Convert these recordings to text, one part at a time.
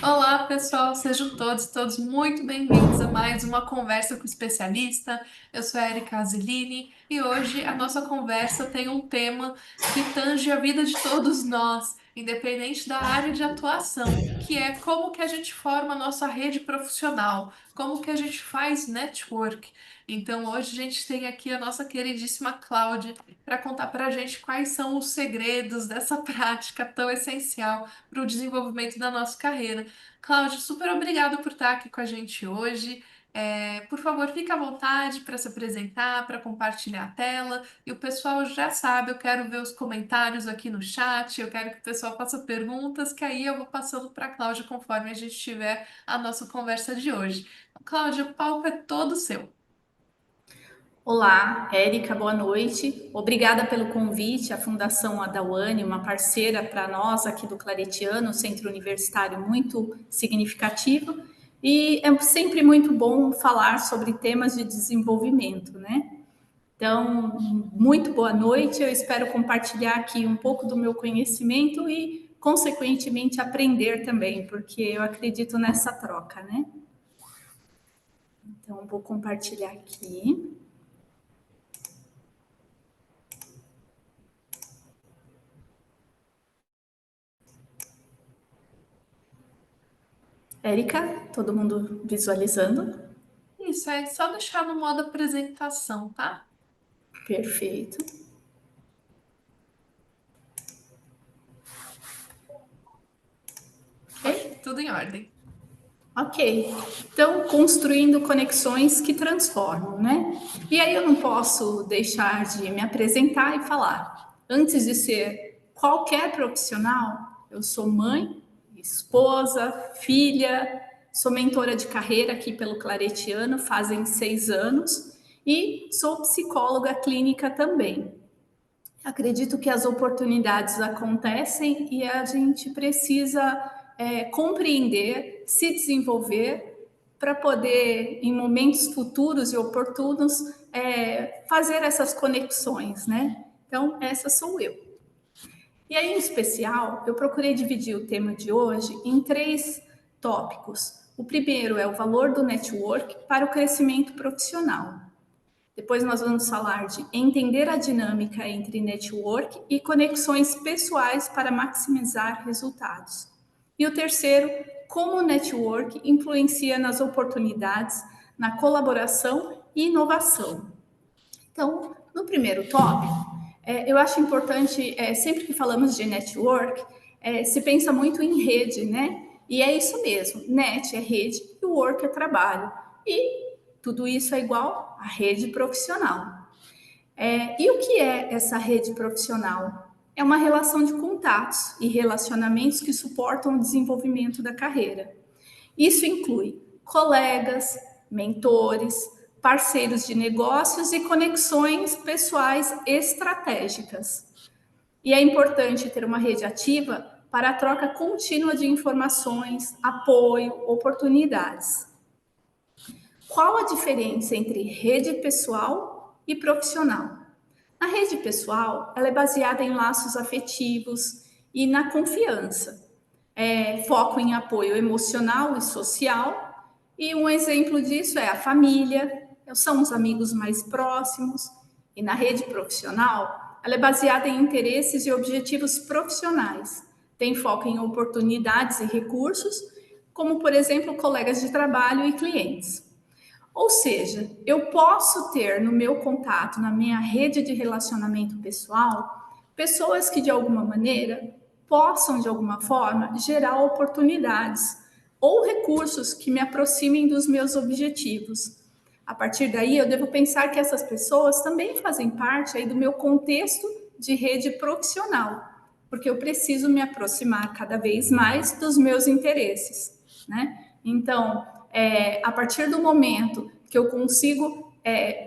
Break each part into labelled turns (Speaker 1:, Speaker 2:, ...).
Speaker 1: Olá, pessoal, sejam todos muito bem-vindos a mais uma conversa com o especialista. Eu sou a Erika Azilini e hoje a nossa conversa tem um tema que tange a vida de todos nós, independente da área de atuação, que é como que a gente forma a nossa rede profissional, como que a gente faz network. Então, hoje a gente tem aqui a nossa queridíssima Cláudia para contar para a gente quais são os segredos dessa prática tão essencial para o desenvolvimento da nossa carreira. Cláudio, super obrigado por estar aqui com a gente hoje. Por favor, fique à vontade para se apresentar, para compartilhar a tela. E o pessoal já sabe, eu quero ver os comentários aqui no chat, eu quero que o pessoal faça perguntas, que aí eu vou passando para a Cláudia conforme a gente tiver a nossa conversa de hoje. Cláudia, o palco é todo seu.
Speaker 2: Olá, Érica, boa noite. Obrigada pelo convite. A Fundação Adawane, uma parceira para nós aqui do Claretiano, centro universitário muito significativo. E é sempre muito bom falar sobre temas de desenvolvimento, né? Então, muito boa noite. Eu espero compartilhar aqui um pouco do meu conhecimento e, consequentemente, aprender também, porque eu acredito nessa troca, né? Então, vou compartilhar aqui. Érica, todo mundo visualizando?
Speaker 1: Isso, é só deixar no modo apresentação, tá?
Speaker 2: Perfeito.
Speaker 1: Ok,
Speaker 2: Ok?
Speaker 1: tudo em ordem.
Speaker 2: Ok. Então, construindo conexões que transformam, né? E aí eu não posso deixar de me apresentar e falar. Antes de ser qualquer profissional, eu sou mãe, esposa, filha, sou mentora de carreira aqui pelo Claretiano, fazem 6 anos, e sou psicóloga clínica também. Acredito que as oportunidades acontecem e a gente precisa compreender, se desenvolver para poder, em momentos futuros e oportunos, fazer essas conexões, né? Então, essa sou eu. E aí, em especial, eu procurei dividir o tema de hoje em 3 tópicos. O primeiro é o valor do network para o crescimento profissional. Depois nós vamos falar de entender a dinâmica entre network e conexões pessoais para maximizar resultados. E o terceiro, como o network influencia nas oportunidades, na colaboração e inovação. Então, no primeiro tópico, eu acho importante, sempre que falamos de network, se pensa muito em rede, né? E é isso mesmo, net é rede e work é trabalho. E tudo isso é igual à rede profissional. E o que é essa rede profissional? É uma relação de contatos e relacionamentos que suportam o desenvolvimento da carreira. Isso inclui colegas, mentores, parceiros de negócios e conexões pessoais estratégicas. E é importante ter uma rede ativa para a troca contínua de informações, apoio, oportunidades. Qual a diferença entre rede pessoal e profissional? A rede pessoal, ela é baseada em laços afetivos e na confiança. Foco em apoio emocional e social. E um exemplo disso é a família, são os amigos mais próximos. E na rede profissional, ela é baseada em interesses e objetivos profissionais. Tem foco em oportunidades e recursos, como, por exemplo, colegas de trabalho e clientes. Ou seja, eu posso ter no meu contato, na minha rede de relacionamento pessoal, pessoas que de alguma maneira possam de alguma forma gerar oportunidades ou recursos que me aproximem dos meus objetivos. A partir daí, eu devo pensar que essas pessoas também fazem parte aí do meu contexto de rede profissional, porque eu preciso me aproximar cada vez mais dos meus interesses, né? Então, a partir do momento que eu consigo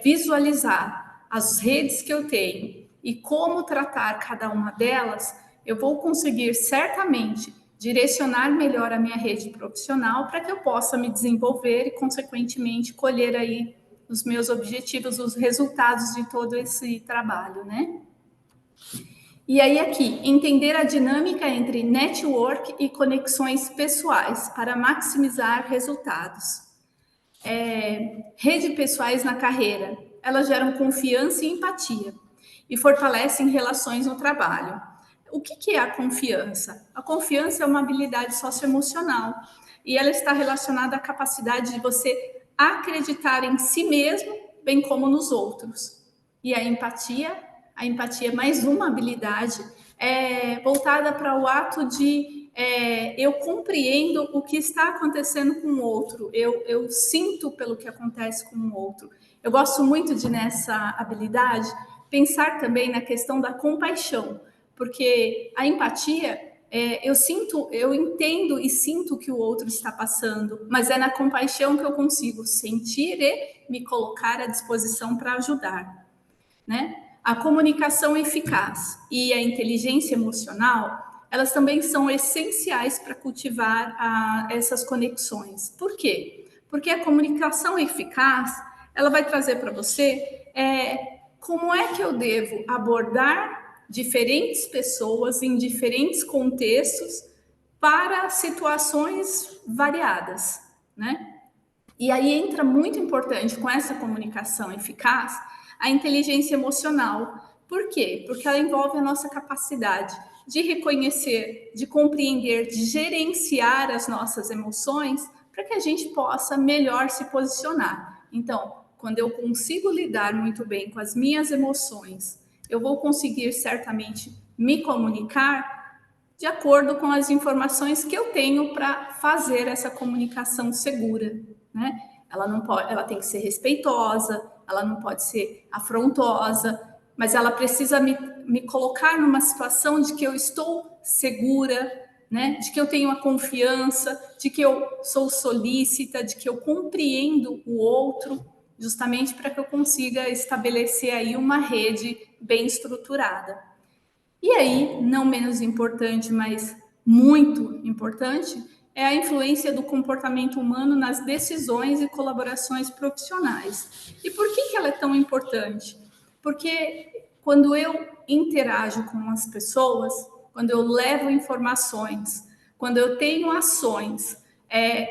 Speaker 2: visualizar as redes que eu tenho e como tratar cada uma delas, eu vou conseguir certamente direcionar melhor a minha rede profissional para que eu possa me desenvolver e, consequentemente, colher aí os meus objetivos, os resultados de todo esse trabalho, né? E aí aqui, entender a dinâmica entre network e conexões pessoais para maximizar resultados. Rede pessoais na carreira, elas geram confiança e empatia e fortalecem relações no trabalho. O que é a confiança? A confiança é uma habilidade socioemocional e ela está relacionada à capacidade de você acreditar em si mesmo, bem como nos outros. E a empatia é mais uma habilidade voltada para o ato de eu compreendo o que está acontecendo com o outro, eu sinto pelo que acontece com o outro. Eu gosto muito de, nessa habilidade, pensar também na questão da compaixão, porque a empatia eu entendo e sinto o que o outro está passando, mas é na compaixão que eu consigo sentir e me colocar à disposição para ajudar, né? A comunicação eficaz e a inteligência emocional, elas também são essenciais para cultivar essas conexões. Por quê? Porque a comunicação eficaz, ela vai trazer para você como é que eu devo abordar diferentes pessoas em diferentes contextos para situações variadas, né? E aí entra muito importante com essa comunicação eficaz a inteligência emocional. Por quê? Porque ela envolve a nossa capacidade de reconhecer, de compreender, de gerenciar as nossas emoções para que a gente possa melhor se posicionar. Então, quando eu consigo lidar muito bem com as minhas emoções, eu vou conseguir certamente me comunicar de acordo com as informações que eu tenho para fazer essa comunicação segura, né? Ela não pode, ela tem que ser respeitosa, ela não pode ser afrontosa, mas ela precisa me colocar numa situação de que eu estou segura, né? De que eu tenho a confiança, de que eu sou solícita, de que eu compreendo o outro, justamente para que eu consiga estabelecer aí uma rede bem estruturada. E aí, não menos importante, mas muito importante, é a influência do comportamento humano nas decisões e colaborações profissionais. E por que ela é tão importante? Porque quando eu interajo com as pessoas, quando eu levo informações, quando eu tenho ações,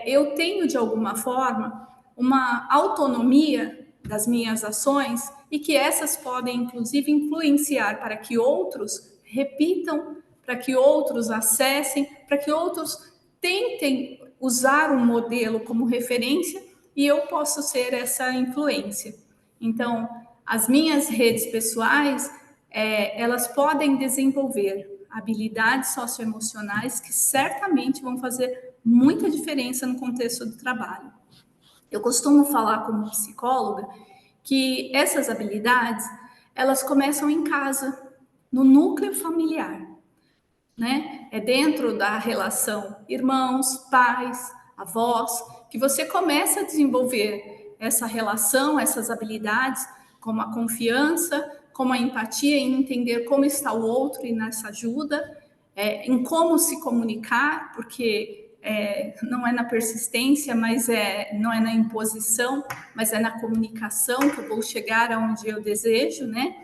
Speaker 2: eu tenho de alguma forma uma autonomia das minhas ações e que essas podem inclusive influenciar para que outros repitam, para que outros acessem, para que outros tentem usar um modelo como referência e eu posso ser essa influência. Então, as minhas redes pessoais, elas podem desenvolver habilidades socioemocionais que certamente vão fazer muita diferença no contexto do trabalho. Eu costumo falar como psicóloga que essas habilidades, elas começam em casa, no núcleo familiar, né? É dentro da relação irmãos, pais, avós, que você começa a desenvolver essa relação, essas habilidades, como a confiança, como a empatia, em entender como está o outro e nessa ajuda, em como se comunicar, porque não é na persistência, mas não é na imposição, mas é na comunicação que eu vou chegar aonde eu desejo, né?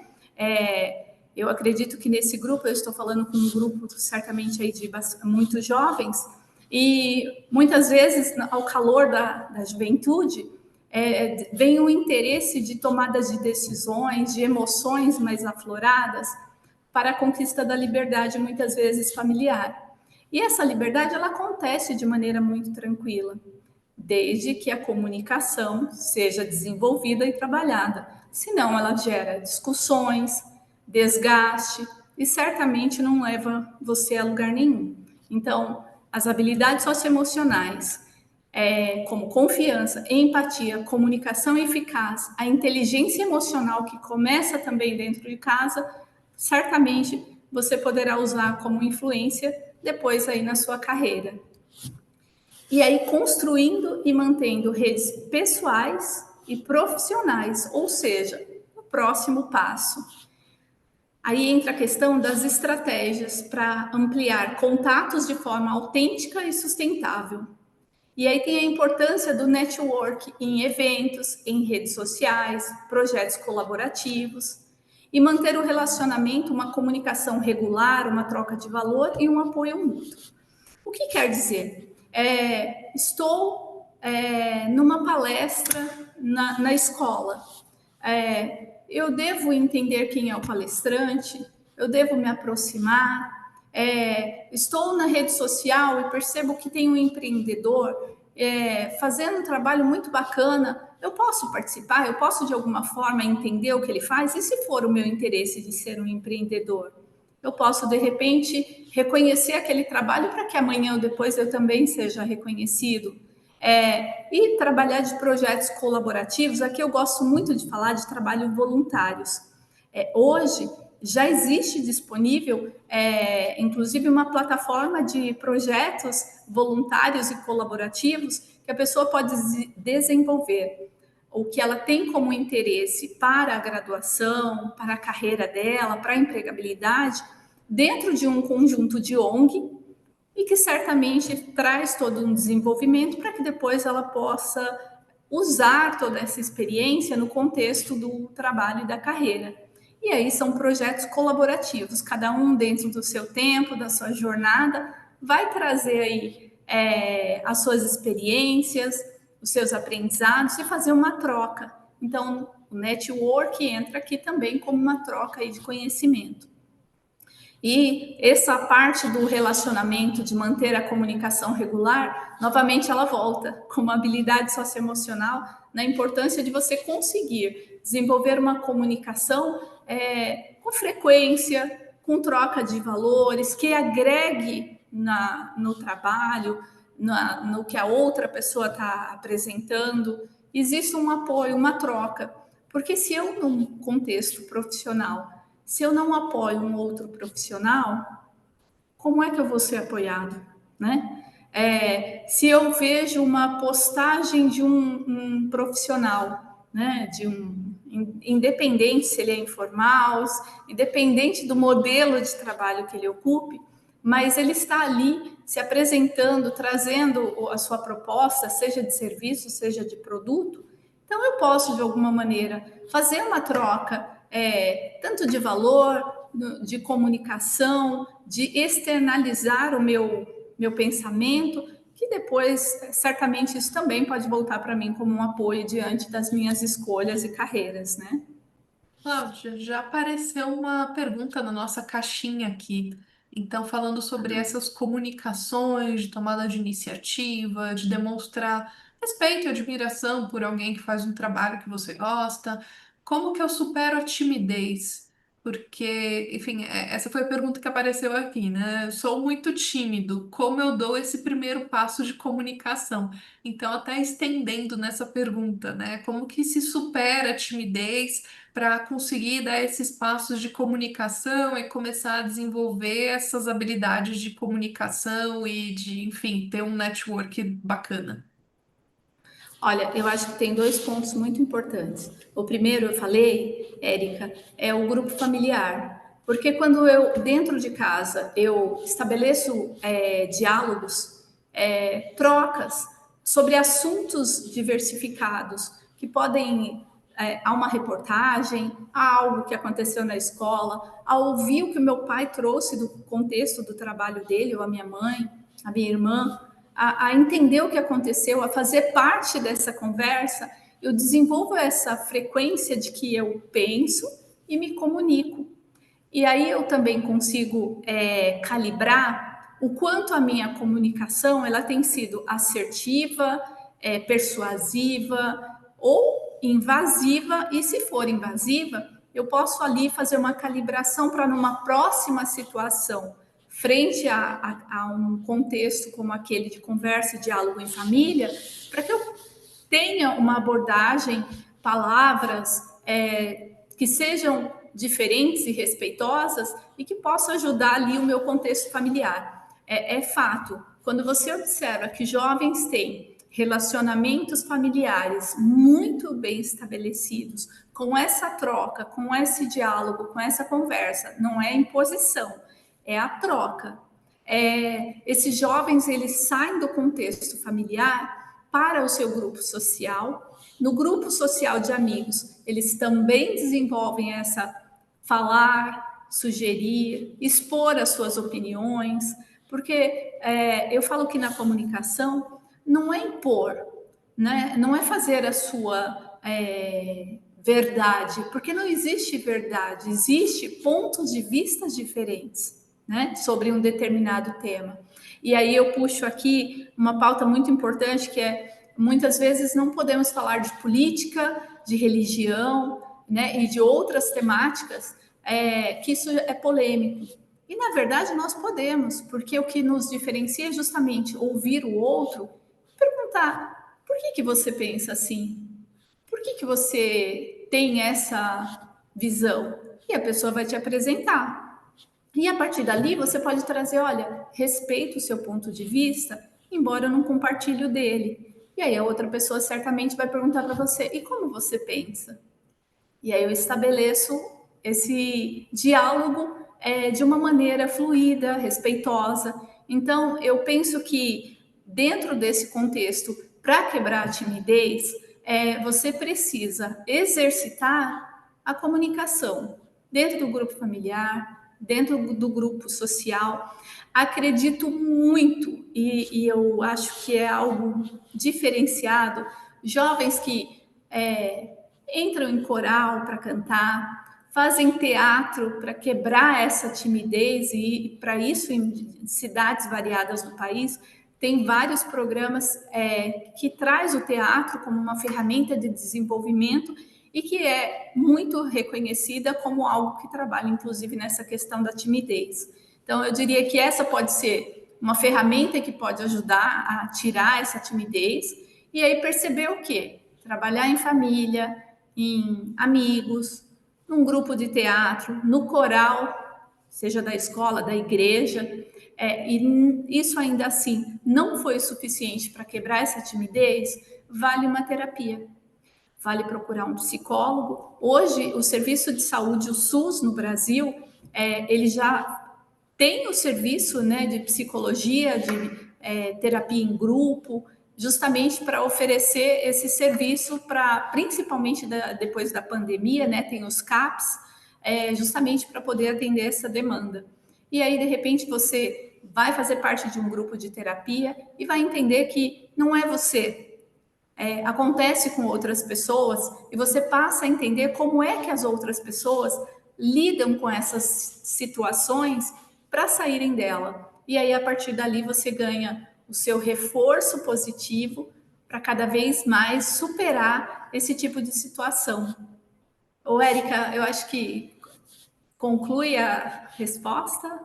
Speaker 2: Eu acredito que nesse grupo, eu estou falando com um grupo certamente aí de muitos jovens, e muitas vezes, ao calor da juventude, vem o interesse de tomadas de decisões, de emoções mais afloradas, para a conquista da liberdade, muitas vezes familiar. E essa liberdade, ela acontece de maneira muito tranquila, desde que a comunicação seja desenvolvida e trabalhada. Senão, ela gera discussões, desgaste e certamente não leva você a lugar nenhum. Então, as habilidades socioemocionais, como confiança, empatia, comunicação eficaz, a inteligência emocional que começa também dentro de casa, certamente você poderá usar como influência depois aí na sua carreira. E aí construindo e mantendo redes pessoais e profissionais, ou seja, o próximo passo. Aí entra a questão das estratégias para ampliar contatos de forma autêntica e sustentável. E aí tem a importância do network em eventos, em redes sociais, projetos colaborativos. e manter o relacionamento, uma comunicação regular, uma troca de valor e um apoio mútuo. O que quer dizer? Estou numa palestra na escola. Eu devo entender quem é o palestrante, eu devo me aproximar. Estou na rede social e percebo que tem um empreendedor fazendo um trabalho muito bacana. Eu posso participar? Eu posso, de alguma forma, entender o que ele faz? E se for o meu interesse de ser um empreendedor? Eu posso, de repente, reconhecer aquele trabalho para que amanhã ou depois eu também seja reconhecido. E trabalhar de projetos colaborativos. Aqui eu gosto muito de falar de trabalho voluntários. Hoje já existe disponível, inclusive, uma plataforma de projetos voluntários e colaborativos que a pessoa pode desenvolver o que ela tem como interesse para a graduação, para a carreira dela, para a empregabilidade, dentro de um conjunto de ONG, e que certamente traz todo um desenvolvimento para que depois ela possa usar toda essa experiência no contexto do trabalho e da carreira. E aí são projetos colaborativos, cada um dentro do seu tempo, da sua jornada, vai trazer aí as suas experiências, os seus aprendizados e fazer uma troca. Então, o network entra aqui também como uma troca aí de conhecimento. E essa parte do relacionamento, de manter a comunicação regular, novamente ela volta com uma habilidade socioemocional na importância de você conseguir desenvolver uma comunicação com frequência, com troca de valores, que agregue no trabalho, no que a outra pessoa está apresentando. Existe um apoio, uma troca. Porque se eu, num contexto profissional, se eu não apoio um outro profissional, como é que eu vou ser apoiado, né? Se eu vejo uma postagem de um profissional, né, independente se ele é informal, independente do modelo de trabalho que ele ocupe, mas ele está ali se apresentando, trazendo a sua proposta, seja de serviço, seja de produto, então eu posso, de alguma maneira, fazer uma troca, tanto de valor, de comunicação, de externalizar o meu pensamento, que depois, certamente, isso também pode voltar para mim como um apoio diante das minhas escolhas e carreiras, né?
Speaker 1: Cláudia, já apareceu uma pergunta na nossa caixinha aqui. Então, falando sobre essas comunicações, de tomada de iniciativa, de demonstrar respeito e admiração por alguém que faz um trabalho que você gosta, como que eu supero a timidez? Porque, enfim, essa foi a pergunta que apareceu aqui, né? Eu sou muito tímido, como eu dou esse primeiro passo de comunicação? Então, até estendendo nessa pergunta, né? Como que se supera a timidez para conseguir dar esses passos de comunicação e começar a desenvolver essas habilidades de comunicação e de, enfim, ter um network bacana.
Speaker 2: Olha, eu acho que tem dois pontos muito importantes. O primeiro, eu falei, Érica, é o grupo familiar. Porque quando eu, dentro de casa, eu estabeleço diálogos, trocas sobre assuntos diversificados, que podem, a uma reportagem, a algo que aconteceu na escola, a ouvir o que o meu pai trouxe do contexto do trabalho dele, ou a minha mãe, a minha irmã, a entender o que aconteceu, a fazer parte dessa conversa, eu desenvolvo essa frequência de que eu penso e me comunico. E aí eu também consigo calibrar o quanto a minha comunicação ela tem sido assertiva, persuasiva ou invasiva. E se for invasiva, eu posso ali fazer uma calibração para numa próxima situação frente a um contexto como aquele de conversa e diálogo em família, para que eu tenha uma abordagem, palavras que sejam diferentes e respeitosas e que possam ajudar ali o meu contexto familiar. É fato, quando você observa que jovens têm relacionamentos familiares muito bem estabelecidos, com essa troca, com esse diálogo, com essa conversa, não é imposição, é a troca. Esses jovens, eles saem do contexto familiar para o seu grupo social. No grupo social de amigos, eles também desenvolvem essa falar, sugerir, expor as suas opiniões, porque eu falo que na comunicação não é impor, né? Não é fazer a sua verdade, porque não existe verdade, existe pontos de vista diferentes, né, sobre um determinado tema. E aí eu puxo aqui uma pauta muito importante que é muitas vezes não podemos falar de política, de religião, né, e de outras temáticas que isso é polêmico. E na verdade nós podemos, porque o que nos diferencia é justamente ouvir o outro, perguntar por que você pensa assim? Por que você tem essa visão? E a pessoa vai te apresentar. E a partir dali você pode trazer, olha, respeito o seu ponto de vista, embora eu não compartilhe o dele. E aí a outra pessoa certamente vai perguntar para você, e como você pensa? E aí eu estabeleço esse diálogo de uma maneira fluida, respeitosa. Então, eu penso que dentro desse contexto, para quebrar a timidez, você precisa exercitar a comunicação dentro do grupo familiar, dentro do grupo social. Acredito muito, e eu acho que é algo diferenciado, jovens que entram em coral para cantar, fazem teatro para quebrar essa timidez e para isso em cidades variadas do país tem vários programas que traz o teatro como uma ferramenta de desenvolvimento e que é muito reconhecida como algo que trabalha inclusive nessa questão da timidez. Então eu diria que essa pode ser uma ferramenta que pode ajudar a tirar essa timidez e aí perceber o quê? Trabalhar em família, em amigos, num grupo de teatro, no coral, seja da escola, da igreja, e isso ainda assim não foi suficiente para quebrar essa timidez, vale uma terapia, vale procurar um psicólogo. Hoje, o Serviço de Saúde, o SUS no Brasil, ele já tem o serviço, né, de psicologia, de terapia em grupo, justamente para oferecer esse serviço para, principalmente depois da pandemia, né, tem os CAPs, justamente para poder atender essa demanda. E aí, de repente, você vai fazer parte de um grupo de terapia e vai entender que não é você, acontece com outras pessoas e você passa a entender como é que as outras pessoas lidam com essas situações para saírem dela. E aí, a partir dali, você ganha o seu reforço positivo para cada vez mais superar esse tipo de situação. Ô, Érica, eu acho que conclui a resposta.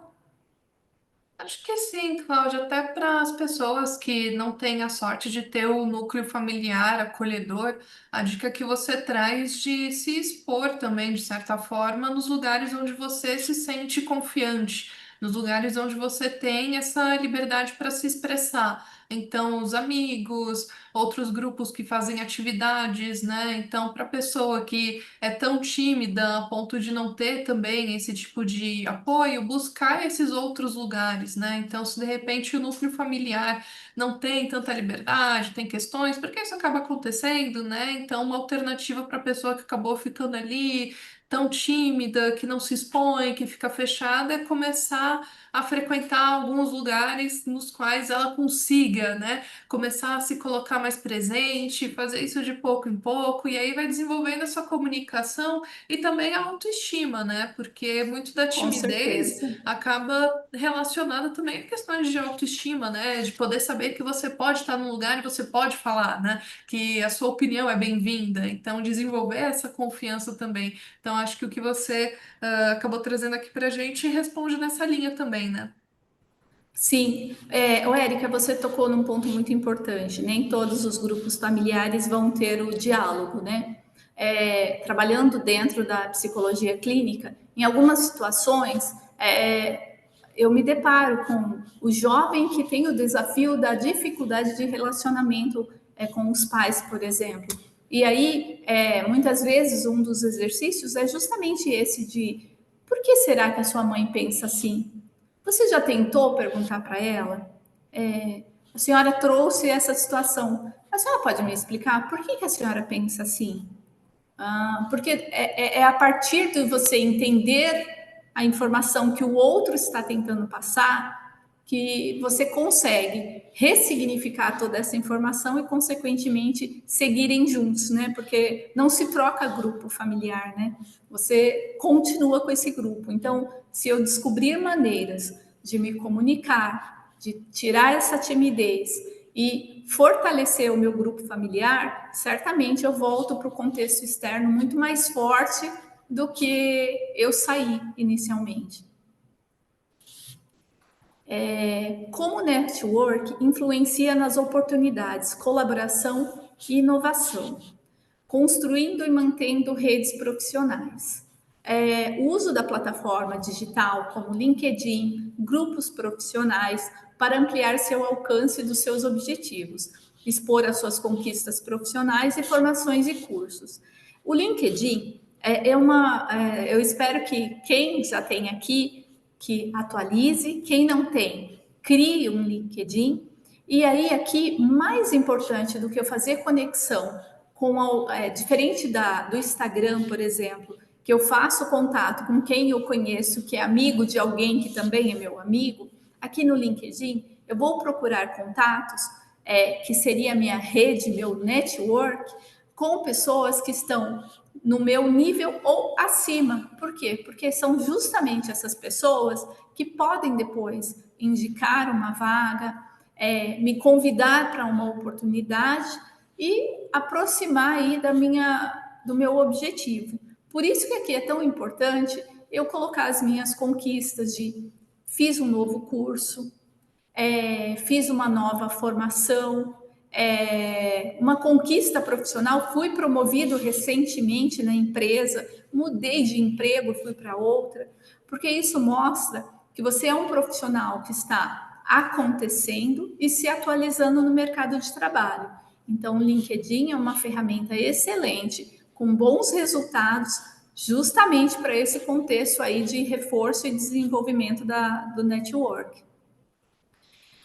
Speaker 1: Acho que sim, Cláudia, até para as pessoas que não têm a sorte de ter o núcleo familiar acolhedor, a dica que você traz de se expor também, de certa forma, nos lugares onde você se sente confiante, nos lugares onde você tem essa liberdade para se expressar. Então, os amigos, outros grupos que fazem atividades, né? Então, para a pessoa que é tão tímida a ponto de não ter também esse tipo de apoio, buscar esses outros lugares, né? Então, se de repente o núcleo familiar não tem tanta liberdade, tem questões, porque isso acaba acontecendo, né? Então, uma alternativa para a pessoa que acabou ficando ali tão tímida, que não se expõe, que fica fechada, é começar a frequentar alguns lugares nos quais ela consiga, né? Começar a se colocar mais presente, fazer isso de pouco em pouco, e aí vai desenvolvendo a sua comunicação e também a autoestima, né? Porque muito da
Speaker 2: Com
Speaker 1: timidez
Speaker 2: certeza.
Speaker 1: acaba relacionada também a questões de autoestima, né? De poder saber que você pode estar num lugar e você pode falar, né? Que a sua opinião é bem-vinda. Então, desenvolver essa confiança também. Então, acho que o que você acabou trazendo aqui pra gente responde nessa linha também, né?
Speaker 2: Sim, Érica, você tocou num ponto muito importante. Nem todos os grupos familiares vão ter o diálogo, né? Trabalhando dentro da psicologia clínica, em algumas situações, eu me deparo com o jovem que tem o desafio da dificuldade de relacionamento com os pais, por exemplo. E aí, muitas vezes, um dos exercícios é justamente esse de por que será que a sua mãe pensa assim? Você já tentou perguntar para ela? A senhora trouxe essa situação. A senhora pode me explicar por que a senhora pensa assim? Porque é a partir de você entender a informação que o outro está tentando passar que você consegue ressignificar toda essa informação e, consequentemente, seguirem juntos, né? Porque não se troca grupo familiar, né? Você continua com esse grupo. Então, se eu descobrir maneiras de me comunicar, de tirar essa timidez e fortalecer o meu grupo familiar, certamente eu volto para o contexto externo muito mais forte do que eu saí inicialmente. Como o network influencia nas oportunidades, colaboração e inovação, construindo e mantendo redes profissionais. O uso da plataforma digital como LinkedIn, grupos profissionais, para ampliar seu alcance dos seus objetivos, expor as suas conquistas profissionais e formações e cursos. O LinkedIn eu espero que quem já tem aqui, que atualize, quem não tem, crie um LinkedIn. E aí aqui, mais importante do que eu fazer conexão diferente do Instagram, por exemplo, que eu faço contato com quem eu conheço, que é amigo de alguém que também é meu amigo, aqui no LinkedIn eu vou procurar contatos, que seria a minha rede, meu network, com pessoas que estão no meu nível ou acima. Por quê? Porque são justamente essas pessoas que podem depois indicar uma vaga, me convidar para uma oportunidade e aproximar aí do meu objetivo. Por isso que aqui é tão importante eu colocar as minhas conquistas de fiz um novo curso, fiz uma nova formação, uma conquista profissional, fui promovido recentemente na empresa, mudei de emprego, fui para outra, porque isso mostra que você é um profissional que está acontecendo e se atualizando no mercado de trabalho. Então, o LinkedIn é uma ferramenta excelente, com bons resultados, justamente para esse contexto aí de reforço e desenvolvimento do network.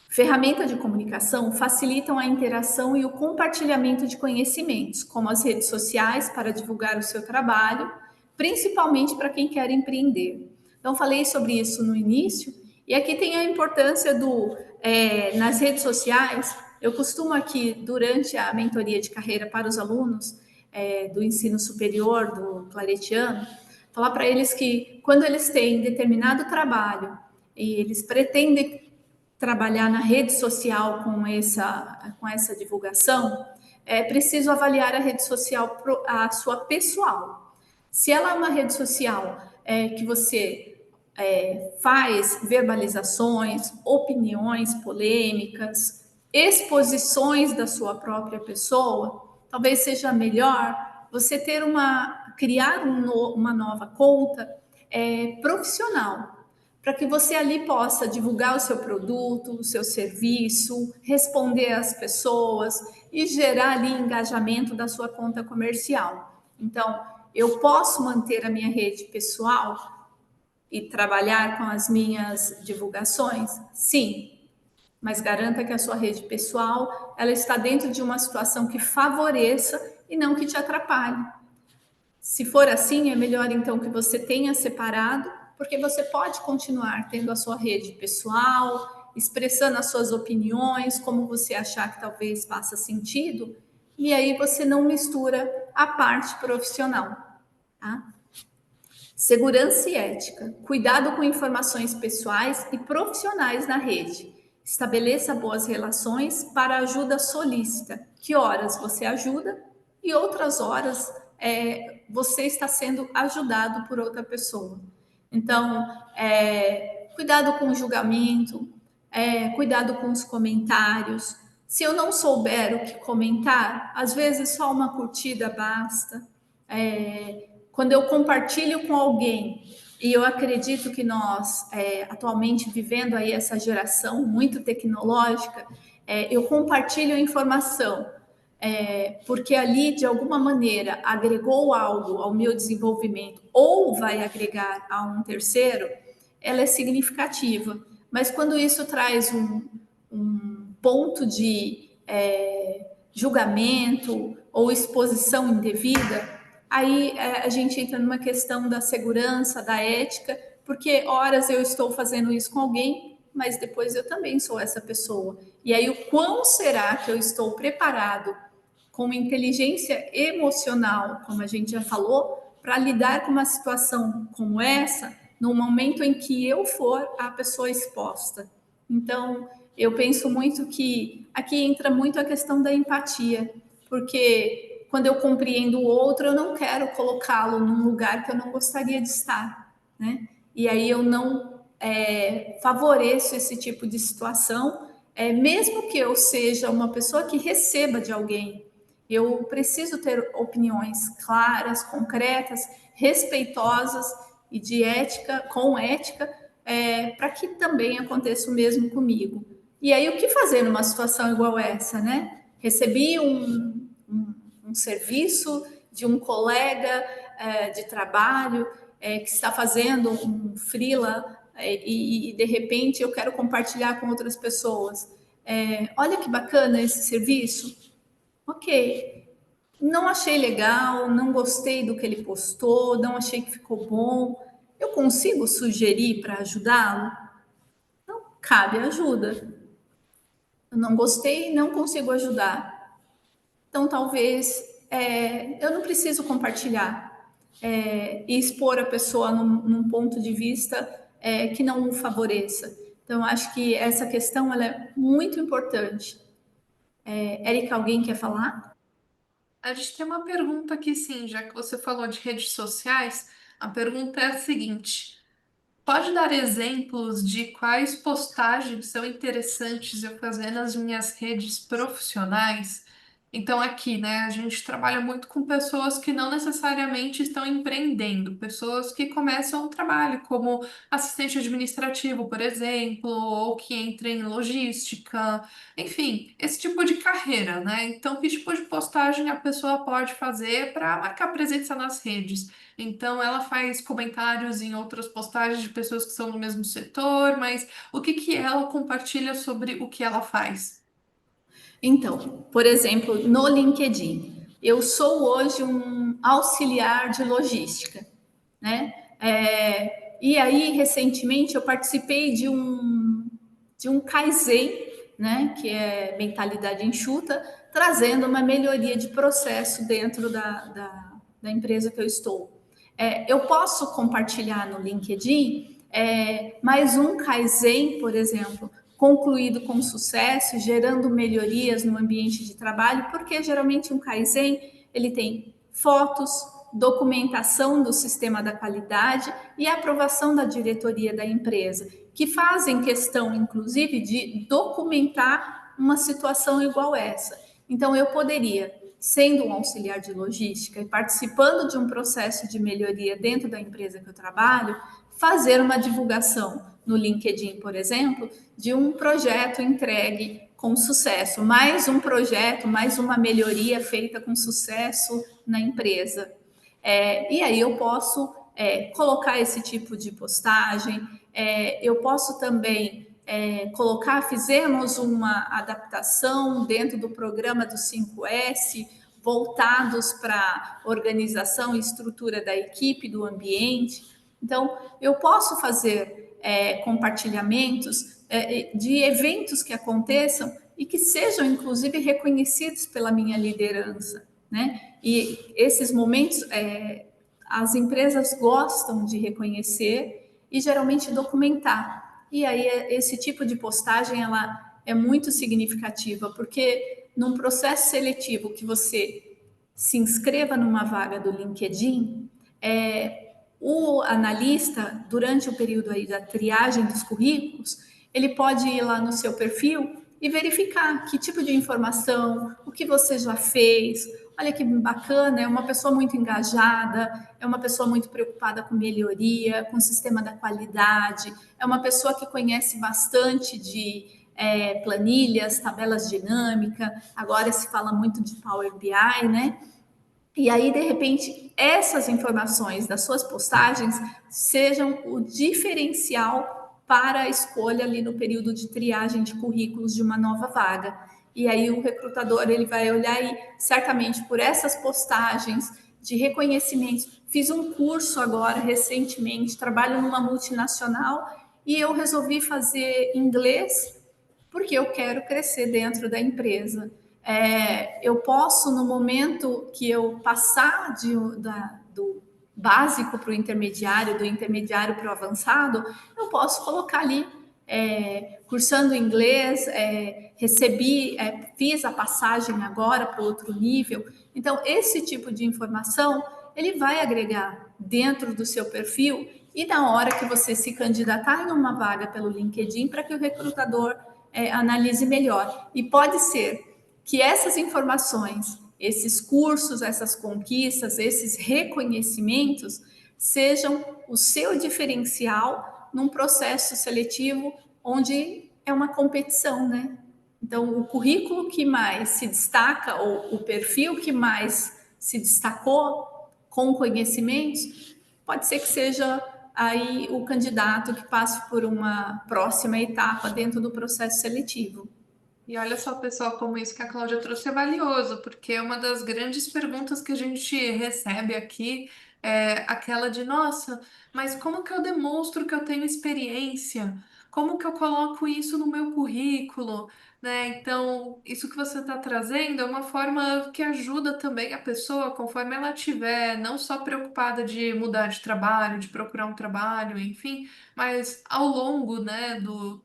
Speaker 2: Ferramentas de comunicação facilitam a interação e o compartilhamento de conhecimentos, como as redes sociais para divulgar o seu trabalho, principalmente para quem quer empreender. Então, falei sobre isso no início, e aqui tem a importância nas redes sociais. Eu costumo aqui, durante a mentoria de carreira para os alunos do ensino superior, do Claretiano, falar para eles que quando eles têm determinado trabalho e eles pretendem trabalhar na rede social com essa divulgação, é preciso avaliar a rede social, a sua pessoal. Se ela é uma rede social que você faz verbalizações, opiniões polêmicas, exposições da sua própria pessoa, talvez seja melhor você criar uma nova conta profissional, para que você ali possa divulgar o seu produto, o seu serviço, responder às pessoas e gerar ali engajamento da sua conta comercial. Então, eu posso manter a minha rede pessoal e trabalhar com as minhas divulgações? Sim, mas garanta que a sua rede pessoal ela está dentro de uma situação que favoreça e não que te atrapalhe. Se for assim, é melhor então que você tenha separado, porque você pode continuar tendo a sua rede pessoal, expressando as suas opiniões, como você achar que talvez faça sentido, e aí você não mistura a parte profissional. Tá? Segurança e ética. Cuidado com informações pessoais e profissionais na rede. Estabeleça boas relações para ajuda solícita. Que horas você ajuda e outras horas você está sendo ajudado por outra pessoa. Então, cuidado com o julgamento, cuidado com os comentários. Se eu não souber o que comentar, às vezes só uma curtida basta. Quando eu compartilho com alguém, e eu acredito que nós, atualmente vivendo aí essa geração muito tecnológica, eu compartilho a informação, porque ali, de alguma maneira, agregou algo ao meu desenvolvimento ou vai agregar a um terceiro, ela é significativa. Mas quando isso traz um ponto de julgamento ou exposição indevida, Aí a gente entra numa questão da segurança, da ética, porque horas eu estou fazendo isso com alguém, mas depois eu também sou essa pessoa. E aí, o quão será que eu estou preparado com inteligência emocional, como a gente já falou, para lidar com uma situação como essa, no momento em que eu for a pessoa exposta? Então, eu penso muito que aqui entra muito a questão da empatia, porque quando eu compreendo o outro, eu não quero colocá-lo num lugar que eu não gostaria de estar, né? E aí eu não favoreço esse tipo de situação, mesmo que eu seja uma pessoa que receba de alguém. Eu preciso ter opiniões claras, concretas, respeitosas e de ética, com ética, para que também aconteça o mesmo comigo. E aí, o que fazer numa situação igual essa, né? Recebi um serviço de um colega de trabalho que está fazendo um freela e de repente eu quero compartilhar com outras pessoas. Olha que bacana esse serviço. Ok, não achei legal, não gostei do que ele postou, não achei que ficou bom. Eu consigo sugerir para ajudá-lo? Não, cabe ajuda. Eu não gostei, não consigo ajudar. Então, talvez eu não preciso compartilhar e expor a pessoa num ponto de vista que não o favoreça. Então, acho que essa questão ela é muito importante. Érica, alguém quer falar?
Speaker 1: A gente tem uma pergunta aqui, sim, já que você falou de redes sociais, a pergunta é a seguinte: pode dar exemplos de quais postagens são interessantes eu fazer nas minhas redes profissionais? Então, aqui, né, a gente trabalha muito com pessoas que não necessariamente estão empreendendo, pessoas que começam um trabalho como assistente administrativo, por exemplo, ou que entram em logística, enfim, esse tipo de carreira, né? Então, que tipo de postagem a pessoa pode fazer para marcar presença nas redes? Então, ela faz comentários em outras postagens de pessoas que são do mesmo setor, mas o que que ela compartilha sobre o que ela faz?
Speaker 2: Então, por exemplo, no LinkedIn, eu sou hoje um auxiliar de logística, né? E aí, recentemente, eu participei de um Kaizen, né? Que é mentalidade enxuta, trazendo uma melhoria de processo dentro da empresa que eu estou. Eu posso compartilhar no LinkedIn mais um Kaizen, por exemplo, concluído com sucesso, gerando melhorias no ambiente de trabalho, porque geralmente um Kaizen ele tem fotos, documentação do sistema da qualidade e aprovação da diretoria da empresa, que fazem questão, inclusive, de documentar uma situação igual essa. Então, eu poderia, sendo um auxiliar de logística e participando de um processo de melhoria dentro da empresa que eu trabalho, fazer uma divulgação no LinkedIn, por exemplo, de um projeto entregue com sucesso, mais um projeto, mais uma melhoria feita com sucesso na empresa. E aí eu posso colocar esse tipo de postagem, eu posso também colocar, fizemos uma adaptação dentro do programa do 5S, voltados para organização e estrutura da equipe, do ambiente. Então, eu posso fazer compartilhamentos de eventos que aconteçam e que sejam, inclusive, reconhecidos pela minha liderança, né? E esses momentos, as empresas gostam de reconhecer e geralmente documentar. E aí, esse tipo de postagem, ela é muito significativa, porque num processo seletivo que você se inscreva numa vaga do LinkedIn, o analista, durante o período aí da triagem dos currículos, ele pode ir lá no seu perfil e verificar que tipo de informação, o que você já fez. Olha que bacana, é uma pessoa muito engajada, é uma pessoa muito preocupada com melhoria, com o sistema da qualidade, é uma pessoa que conhece bastante de planilhas, tabelas dinâmicas, agora se fala muito de Power BI, né? E aí, de repente, essas informações das suas postagens sejam o diferencial para a escolha ali no período de triagem de currículos de uma nova vaga. E aí o recrutador ele vai olhar e certamente por essas postagens de reconhecimentos. Fiz um curso agora, recentemente, trabalho numa multinacional e eu resolvi fazer inglês porque eu quero crescer dentro da empresa. Eu posso, no momento que eu passar do básico para o intermediário, do intermediário para o avançado, eu posso colocar ali cursando inglês, fiz a passagem agora para outro nível. Então, esse tipo de informação, ele vai agregar dentro do seu perfil e na hora que você se candidatar em uma vaga pelo LinkedIn, para que o recrutador analise melhor. E pode ser que essas informações, esses cursos, essas conquistas, esses reconhecimentos sejam o seu diferencial num processo seletivo onde é uma competição, né? Então, o currículo que mais se destaca, ou o perfil que mais se destacou com conhecimentos, pode ser que seja aí o candidato que passe por uma próxima etapa dentro do processo seletivo.
Speaker 1: E olha só, pessoal, como isso que a Cláudia trouxe é valioso, porque uma das grandes perguntas que a gente recebe aqui é aquela de, nossa, mas como que eu demonstro que eu tenho experiência? Como que eu coloco isso no meu currículo? Né? Então, isso que você está trazendo é uma forma que ajuda também a pessoa, conforme ela estiver não só preocupada de mudar de trabalho, de procurar um trabalho, enfim, mas ao longo, né, do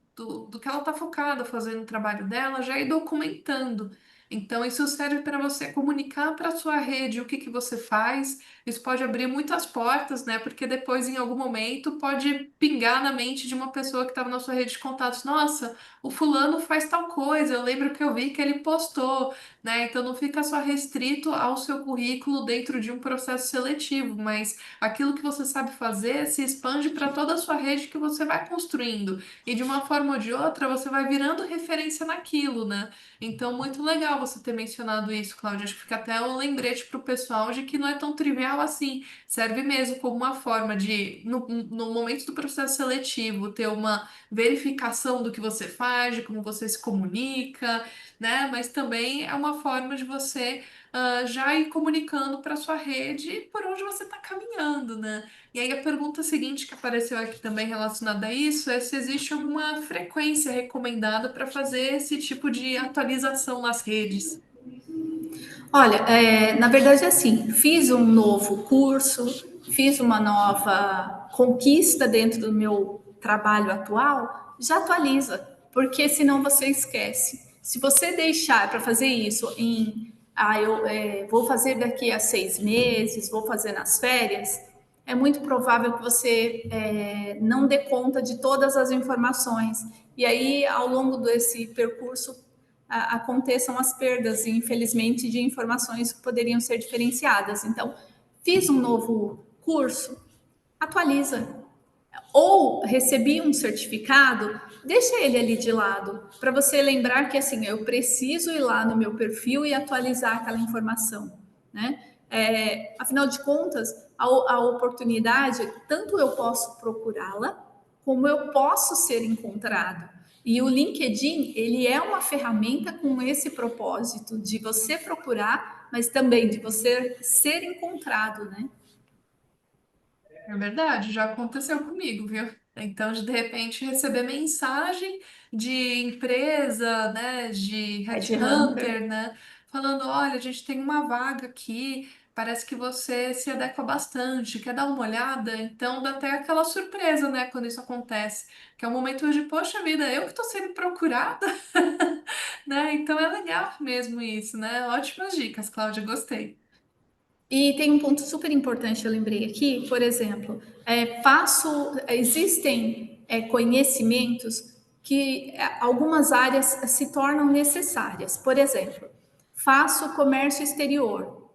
Speaker 1: que ela está focada fazendo o trabalho dela, já ir documentando. Então, isso serve para você comunicar para a sua rede o que que você faz. Isso pode abrir muitas portas, né? Porque depois, em algum momento, pode pingar na mente de uma pessoa que estava na sua rede de contatos. Nossa, o fulano faz tal coisa. Eu lembro que eu vi que ele postou, né? Então, não fica só restrito ao seu currículo dentro de um processo seletivo, mas aquilo que você sabe fazer se expande para toda a sua rede que você vai construindo. E de uma forma ou de outra, você vai virando referência naquilo, né? Então, muito legal você ter mencionado isso, Cláudia. Acho que fica até um lembrete para o pessoal de que não é tão trivial assim. Serve mesmo como uma forma de, no momento do processo seletivo, ter uma verificação do que você faz, de como você se comunica, né? Mas também é uma forma de você já ir comunicando para sua rede por onde você está caminhando, né? E aí a pergunta seguinte que apareceu aqui também relacionada a isso é se existe alguma frequência recomendada para fazer esse tipo de atualização nas redes.
Speaker 2: Olha, na verdade, é assim, fiz um novo curso, fiz uma nova conquista dentro do meu trabalho atual, já atualiza, porque senão você esquece. Se você deixar para fazer isso eu vou fazer daqui a 6 meses, vou fazer nas férias, é muito provável que você não dê conta de todas as informações. E aí, ao longo desse percurso, aconteçam as perdas, infelizmente, de informações que poderiam ser diferenciadas. Então, fiz um novo curso, atualiza. Ou recebi um certificado, deixa ele ali de lado, para você lembrar que assim, eu preciso ir lá no meu perfil e atualizar aquela informação, né? Afinal de contas, a oportunidade, tanto eu posso procurá-la, como eu posso ser encontrado. E o LinkedIn, ele é uma ferramenta com esse propósito de você procurar, mas também de você ser encontrado, né?
Speaker 1: É verdade, já aconteceu comigo, viu? Então, de repente, receber mensagem de empresa, né, de
Speaker 2: Headhunter.
Speaker 1: headhunter, né, falando, olha, a gente tem uma vaga aqui, parece que você se adequa bastante, quer dar uma olhada? Então, dá até aquela surpresa, né, quando isso acontece, que é um momento de, poxa vida, eu que estou sendo procurada, né? Então, é legal mesmo isso, né? Ótimas dicas, Cláudia, gostei.
Speaker 2: E tem um ponto super importante, eu lembrei aqui, por exemplo, existem conhecimentos que algumas áreas se tornam necessárias. Por exemplo, faço comércio exterior.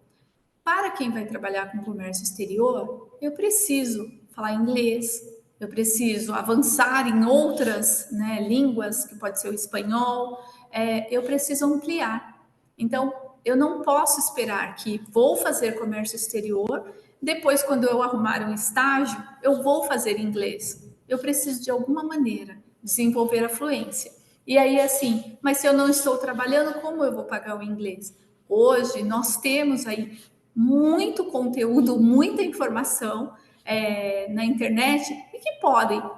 Speaker 2: Para quem vai trabalhar com comércio exterior, eu preciso falar inglês, eu preciso avançar em outras, né, línguas, que pode ser o espanhol, eu preciso ampliar. Então, eu não posso esperar que vou fazer comércio exterior, depois, quando eu arrumar um estágio, eu vou fazer inglês. Eu preciso, de alguma maneira, desenvolver a fluência. E aí, assim, mas se eu não estou trabalhando, como eu vou pagar o inglês? Hoje, nós temos aí muito conteúdo, muita informação na internet e que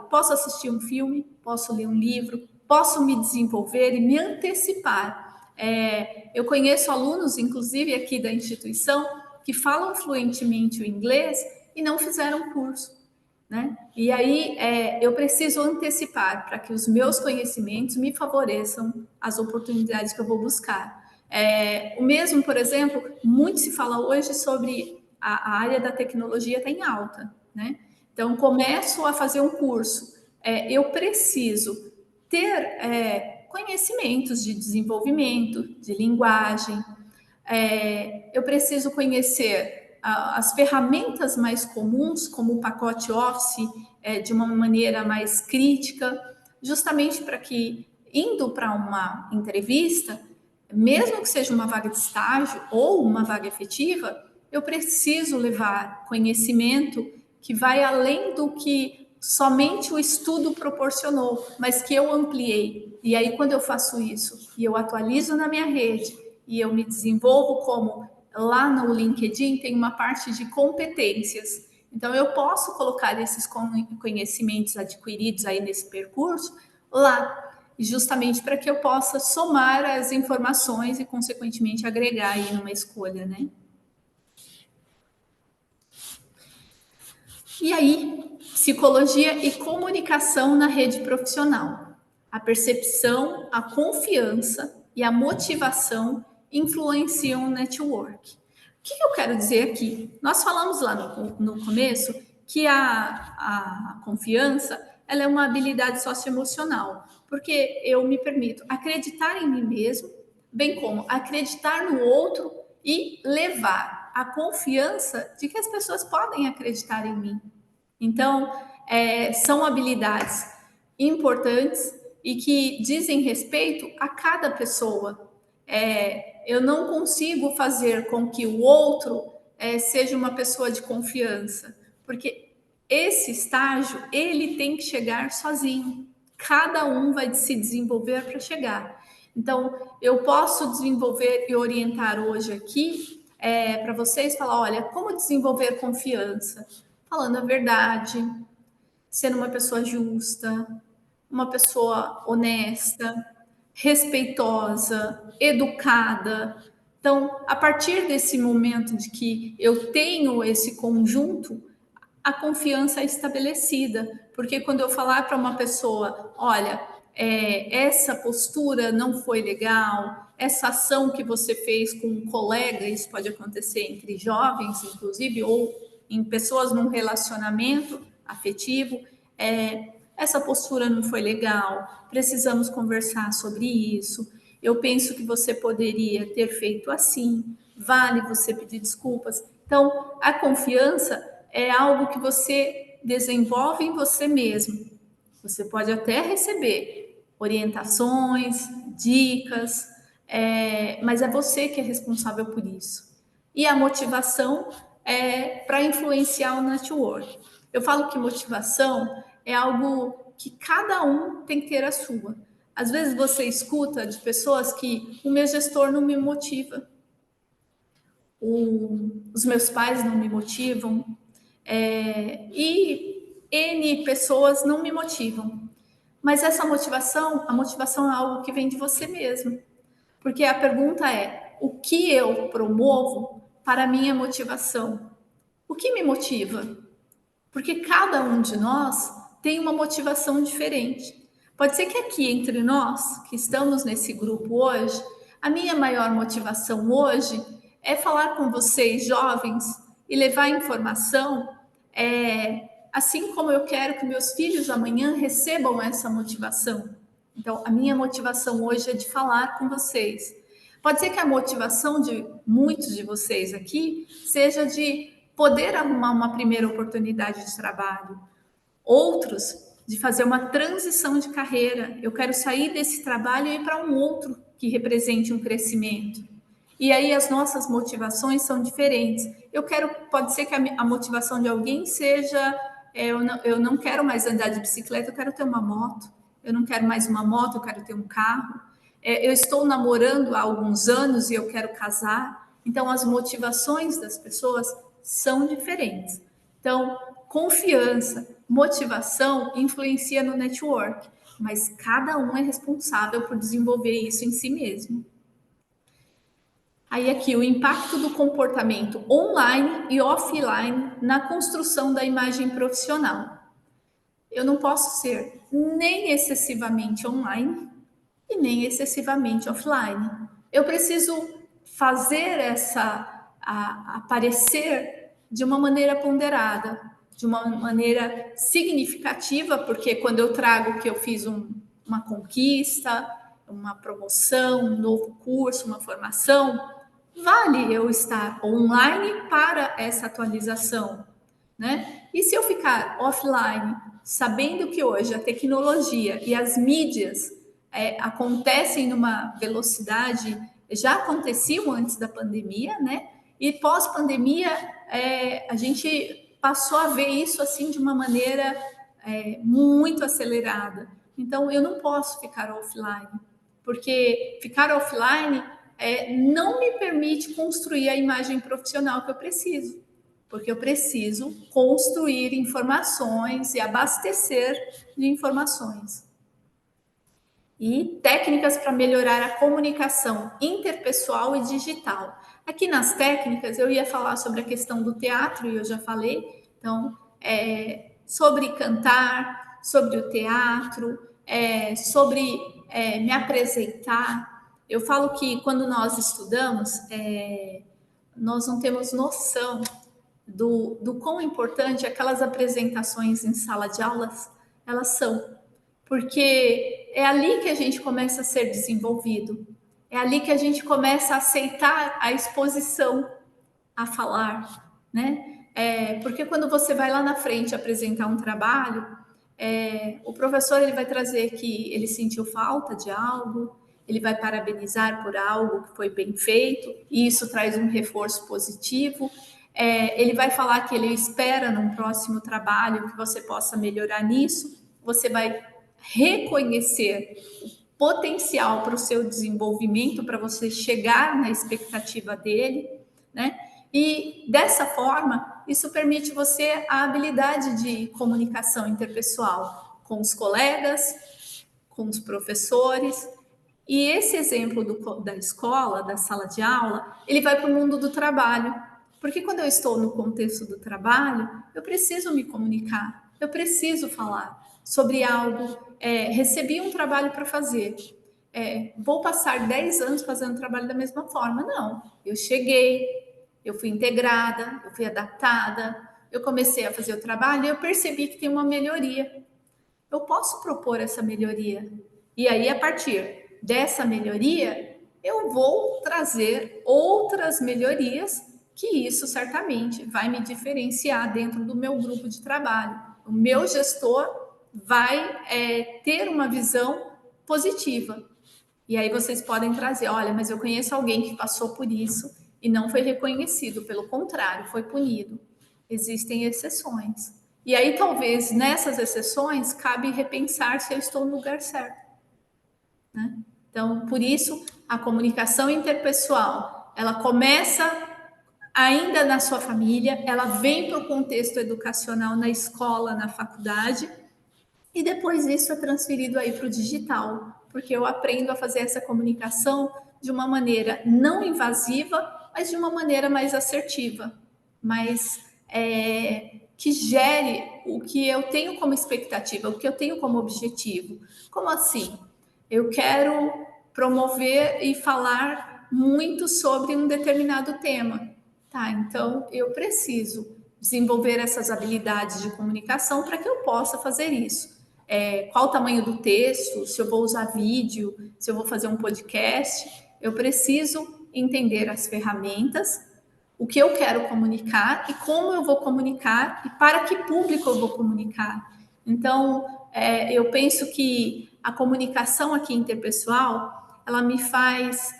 Speaker 2: posso assistir um filme, posso ler um livro, posso me desenvolver e me antecipar. Eu conheço alunos, inclusive aqui da instituição, que falam fluentemente o inglês e não fizeram curso, né? E aí eu preciso antecipar para que os meus conhecimentos me favoreçam as oportunidades que eu vou buscar. O mesmo, por exemplo, muito se fala hoje sobre a área da tecnologia está em alta, né? Então, começo a fazer um curso. Eu preciso ter conhecimentos de desenvolvimento, de linguagem. Eu preciso conhecer as ferramentas mais comuns, como o pacote Office, de uma maneira mais crítica, justamente para que, indo para uma entrevista, mesmo que seja uma vaga de estágio ou uma vaga efetiva, eu preciso levar conhecimento que vai além do que somente o estudo proporcionou, mas que eu ampliei. E aí, quando eu faço isso e eu atualizo na minha rede e eu me desenvolvo, como lá no LinkedIn tem uma parte de competências. Então, eu posso colocar esses conhecimentos adquiridos aí nesse percurso lá, justamente para que eu possa somar as informações e, consequentemente, agregar aí numa escolha, né? E aí, psicologia e comunicação na rede profissional. A percepção, a confiança e a motivação influenciam o network. O que eu quero dizer aqui? Nós falamos lá no começo que a confiança ela é uma habilidade socioemocional, porque eu me permito acreditar em mim mesmo, bem como acreditar no outro e levar a confiança de que as pessoas podem acreditar em mim. Então, são habilidades importantes e que dizem respeito a cada pessoa. Eu não consigo fazer com que o outro seja uma pessoa de confiança, porque esse estágio ele tem que chegar sozinho. Cada um vai se desenvolver para chegar. Então, eu posso desenvolver e orientar hoje aqui para vocês, falar, olha, como desenvolver confiança? Falando a verdade, sendo uma pessoa justa, uma pessoa honesta, respeitosa, educada. Então, a partir desse momento de que eu tenho esse conjunto, a confiança é estabelecida. Porque quando eu falar para uma pessoa, olha, essa postura não foi legal, essa ação que você fez com um colega, isso pode acontecer entre jovens, inclusive, ou em pessoas num relacionamento afetivo, essa postura não foi legal, precisamos conversar sobre isso. Eu penso que você poderia ter feito assim, vale você pedir desculpas. Então, a confiança é algo que você desenvolve em você mesmo. Você pode até receber orientações, dicas, mas é você que é responsável por isso. E a motivação é para influenciar o network. Eu falo que motivação é algo que cada um tem que ter a sua. Às vezes você escuta de pessoas que o meu gestor não me motiva, os meus pais não me motivam, e N pessoas não me motivam. Mas essa motivação, a motivação é algo que vem de você mesmo. Porque a pergunta é, o que eu promovo para a minha motivação? O que me motiva? Porque cada um de nós tem uma motivação diferente. Pode ser que aqui entre nós, que estamos nesse grupo hoje, a minha maior motivação hoje é falar com vocês, jovens, e levar informação, assim como eu quero que meus filhos amanhã recebam essa motivação. Então, a minha motivação hoje é de falar com vocês. Pode ser que a motivação de muitos de vocês aqui seja de poder arrumar uma primeira oportunidade de trabalho. Outros, de fazer uma transição de carreira. Eu quero sair desse trabalho e ir para um outro que represente um crescimento. E aí as nossas motivações são diferentes. Pode ser que a motivação de alguém seja, eu não quero mais andar de bicicleta, eu quero ter uma moto. Eu não quero mais uma moto, eu quero ter um carro. Eu estou namorando há alguns anos e eu quero casar. Então, as motivações das pessoas são diferentes. Então, confiança, motivação influencia no network, mas cada um é responsável por desenvolver isso em si mesmo. Aí aqui, o impacto do comportamento online e offline na construção da imagem profissional. Eu não posso ser nem excessivamente online e nem excessivamente offline. Eu preciso fazer aparecer de uma maneira ponderada, de uma maneira significativa, porque quando eu trago que eu fiz uma conquista, uma promoção, um novo curso, uma formação, vale eu estar online para essa atualização, né? E se eu ficar offline, sabendo que hoje a tecnologia e as mídias acontecem numa velocidade, já aconteciam antes da pandemia, né? E pós-pandemia, a gente passou a ver isso assim de uma maneira muito acelerada. Então, eu não posso ficar offline, porque ficar offline não me permite construir a imagem profissional que eu preciso, porque eu preciso construir informações e abastecer de informações. E técnicas para melhorar a comunicação interpessoal e digital. Aqui nas técnicas eu ia falar sobre a questão do teatro, e eu já falei, então, sobre cantar, sobre o teatro, sobre me apresentar. Eu falo que quando nós estudamos, nós não temos noção do quão importante aquelas apresentações em sala de aulas elas são, porque é ali que a gente começa a ser desenvolvido, é ali que a gente começa a aceitar a exposição, a falar, né? Porque quando você vai lá na frente apresentar um trabalho, o professor ele vai trazer que ele sentiu falta de algo, ele vai parabenizar por algo que foi bem feito, e isso traz um reforço positivo. Ele vai falar que ele espera num próximo trabalho que você possa melhorar nisso, você vai reconhecer o potencial para o seu desenvolvimento, para você chegar na expectativa dele, né? E dessa forma, isso permite você a habilidade de comunicação interpessoal com os colegas, com os professores. E esse exemplo da escola, da sala de aula, ele vai para o mundo do trabalho. Porque quando eu estou no contexto do trabalho, eu preciso me comunicar, eu preciso falar sobre algo. Recebi um trabalho para fazer. Vou passar 10 anos fazendo trabalho da mesma forma. Não, eu cheguei, eu fui integrada, eu fui adaptada, eu comecei a fazer o trabalho e eu percebi que tem uma melhoria. Eu posso propor essa melhoria. E aí, a partir dessa melhoria, eu vou trazer outras melhorias, que isso certamente vai me diferenciar dentro do meu grupo de trabalho. O meu gestor vai ter uma visão positiva. E aí vocês podem trazer, olha, mas eu conheço alguém que passou por isso e não foi reconhecido, pelo contrário, foi punido. Existem exceções. E aí, talvez, nessas exceções, cabe repensar se eu estou no lugar certo, né? Então, por isso, a comunicação interpessoal, ela começa ainda na sua família, ela vem para o contexto educacional na escola, na faculdade, e depois isso é transferido aí para o digital, porque eu aprendo a fazer essa comunicação de uma maneira não invasiva, mas de uma maneira mais assertiva, mais que gere o que eu tenho como expectativa, o que eu tenho como objetivo. Como assim? Eu quero promover e falar muito sobre um determinado tema. Tá, então eu preciso desenvolver essas habilidades de comunicação para que eu possa fazer isso. Qual o tamanho do texto, se eu vou usar vídeo, se eu vou fazer um podcast, eu preciso entender as ferramentas, o que eu quero comunicar e como eu vou comunicar e para que público eu vou comunicar. Então, eu penso que a comunicação aqui interpessoal, ela me faz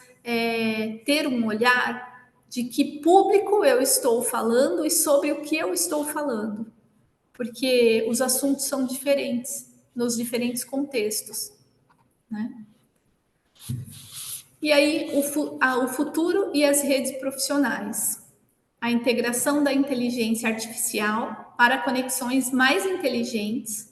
Speaker 2: ter um olhar de que público eu estou falando e sobre o que eu estou falando, porque os assuntos são diferentes nos diferentes contextos, né? E aí, o futuro e as redes profissionais. A integração da inteligência artificial para conexões mais inteligentes,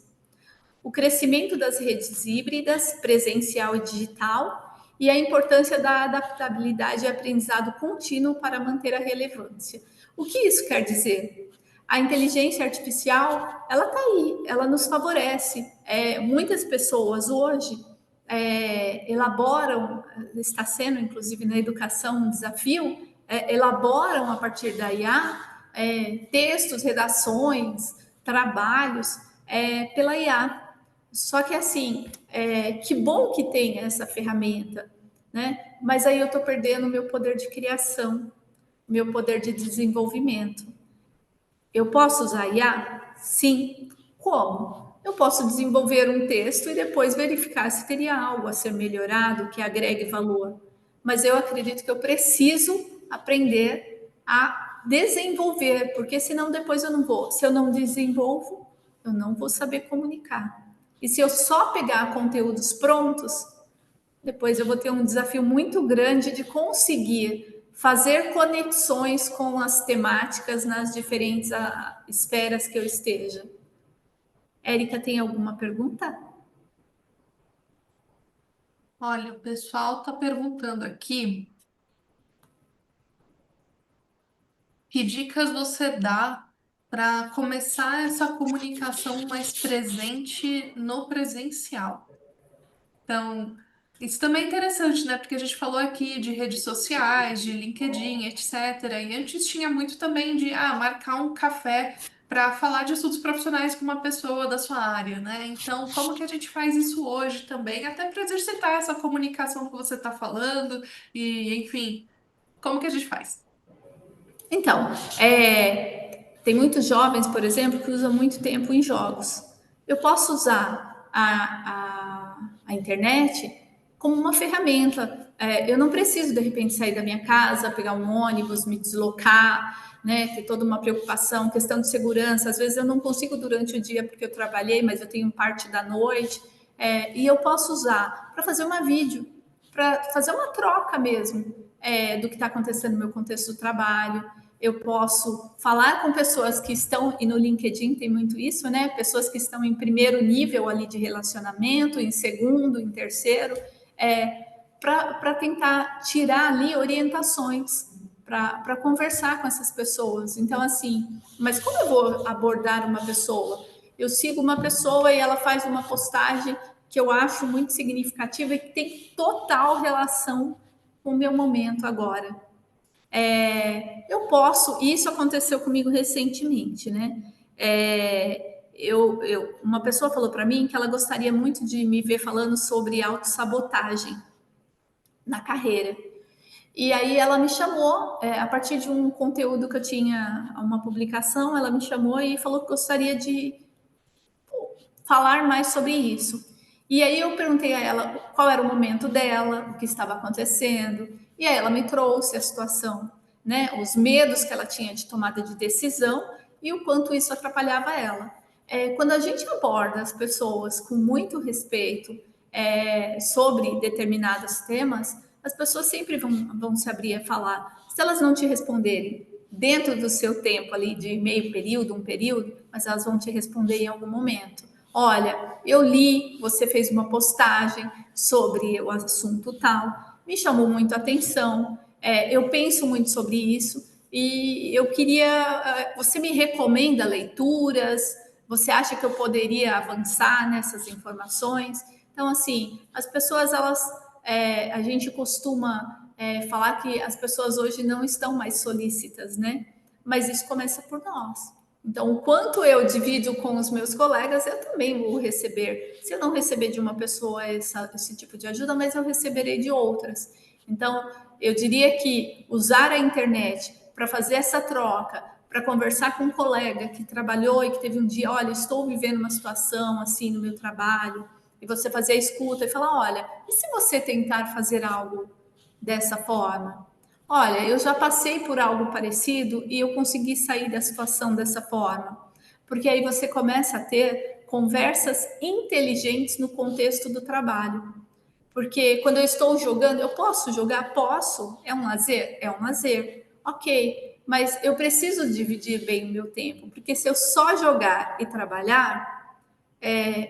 Speaker 2: o crescimento das redes híbridas, presencial e digital, e a importância da adaptabilidade e aprendizado contínuo para manter a relevância. O que isso quer dizer? A inteligência artificial, ela está aí, ela nos favorece. Muitas pessoas hoje elaboram, está sendo inclusive na educação um desafio, elaboram a partir da IA textos, redações, trabalhos pela IA. Só que assim, que bom que tem essa ferramenta, né? Mas aí eu estou perdendo o meu poder de criação, meu poder de desenvolvimento. Eu posso usar IA? Sim. Como? Eu posso desenvolver um texto e depois verificar se teria algo a ser melhorado que agregue valor. Mas eu acredito que eu preciso aprender a desenvolver, porque senão depois eu não vou. Se eu não desenvolvo, eu não vou saber comunicar. E se eu só pegar conteúdos prontos, depois eu vou ter um desafio muito grande de conseguir fazer conexões com as temáticas nas diferentes esferas que eu esteja. Érica, tem alguma pergunta?
Speaker 1: Olha, o pessoal está perguntando aqui que dicas você dá para começar essa comunicação mais presente no presencial. Então, isso também é interessante, né? Porque a gente falou aqui de redes sociais, de LinkedIn, etc. E antes tinha muito também de marcar um café para falar de assuntos profissionais com uma pessoa da sua área, né? Então, como que a gente faz isso hoje também, até para exercitar essa comunicação que você está falando e, enfim, como que a gente faz?
Speaker 2: Então, tem muitos jovens, por exemplo, que usam muito tempo em jogos. Eu posso usar a internet como uma ferramenta. Eu não preciso, de repente, sair da minha casa, pegar um ônibus, me deslocar, né, ter toda uma preocupação, questão de segurança. Às vezes eu não consigo durante o dia porque eu trabalhei, mas eu tenho parte da noite. E eu posso usar para fazer uma vídeo, para fazer uma troca mesmo do que está acontecendo no meu contexto do trabalho. Eu posso falar com pessoas que estão, e no LinkedIn tem muito isso, né? Pessoas que estão em primeiro nível ali de relacionamento, em segundo, em terceiro, para tentar tirar ali orientações para conversar com essas pessoas. Então, assim, mas como eu vou abordar uma pessoa? Eu sigo uma pessoa e ela faz uma postagem que eu acho muito significativa e que tem total relação com o meu momento agora. Eu posso, isso aconteceu comigo recentemente, né? Uma pessoa falou para mim que ela gostaria muito de me ver falando sobre autossabotagem na carreira. E aí ela me chamou, a partir de um conteúdo que eu tinha, uma publicação, ela me chamou e falou que gostaria de falar mais sobre isso. E aí eu perguntei a ela qual era o momento dela, o que estava acontecendo, e aí ela me trouxe a situação, né, os medos que ela tinha de tomada de decisão e o quanto isso atrapalhava ela. Quando a gente aborda as pessoas com muito respeito sobre determinados temas, as pessoas sempre vão se abrir a falar. Se elas não te responderem dentro do seu tempo ali de meio período, um período, mas elas vão te responder em algum momento. Olha, eu li, você fez uma postagem sobre o assunto tal, me chamou muito a atenção, eu penso muito sobre isso e eu queria. Você me recomenda leituras? Você acha que eu poderia avançar nessas informações? Então, assim, as pessoas, a gente costuma falar que as pessoas hoje não estão mais solícitas, né? Mas isso começa por nós. Então, o quanto eu divido com os meus colegas, eu também vou receber. Se eu não receber de uma pessoa esse tipo de ajuda, mas eu receberei de outras. Então, eu diria que usar a internet para fazer essa troca, para conversar com um colega que trabalhou e que teve um dia, olha, estou vivendo uma situação assim no meu trabalho, e você fazer a escuta e falar, olha, e se você tentar fazer algo dessa forma? Olha, eu já passei por algo parecido e eu consegui sair da situação dessa forma. Porque aí você começa a ter conversas inteligentes no contexto do trabalho. Porque quando eu estou jogando, eu posso jogar? Posso. É um lazer? É um lazer. Ok. Mas eu preciso dividir bem o meu tempo, porque se eu só jogar e trabalhar,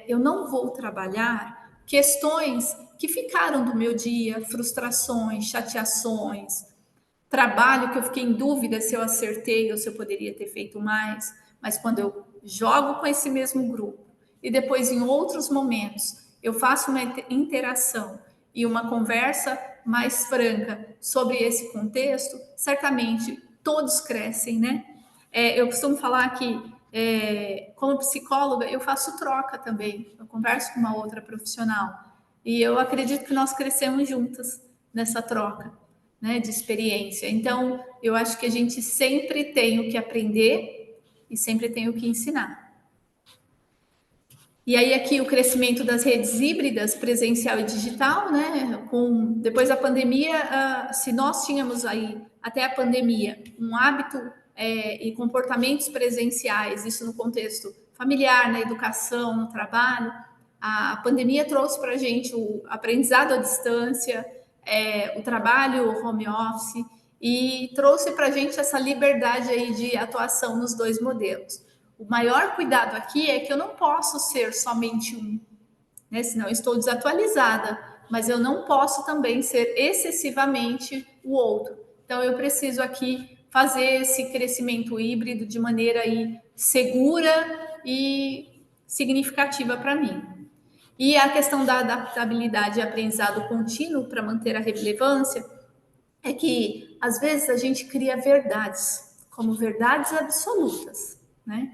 Speaker 2: eu não vou trabalhar questões que ficaram do meu dia, frustrações, chateações, trabalho que eu fiquei em dúvida se eu acertei ou se eu poderia ter feito mais, mas quando eu jogo com esse mesmo grupo e depois em outros momentos eu faço uma interação e uma conversa mais franca sobre esse contexto, certamente todos crescem, né? Eu costumo falar que, como psicóloga, eu faço troca também, eu converso com uma outra profissional e eu acredito que nós crescemos juntas nessa troca, né, de experiência. Então, eu acho que a gente sempre tem o que aprender e sempre tem o que ensinar. E aí aqui o crescimento das redes híbridas, presencial e digital, né? Depois da pandemia, se nós tínhamos aí até a pandemia um hábito e comportamentos presenciais, isso no contexto familiar, na educação, no trabalho, a pandemia trouxe para a gente o aprendizado à distância, o trabalho home office e trouxe para a gente essa liberdade aí de atuação nos dois modelos. O maior cuidado aqui é que eu não posso ser somente um, né? Senão eu estou desatualizada, mas eu não posso também ser excessivamente o outro. Então eu preciso aqui fazer esse crescimento híbrido de maneira aí segura e significativa para mim. E a questão da adaptabilidade e aprendizado contínuo para manter a relevância é que às vezes a gente cria verdades como verdades absolutas, né?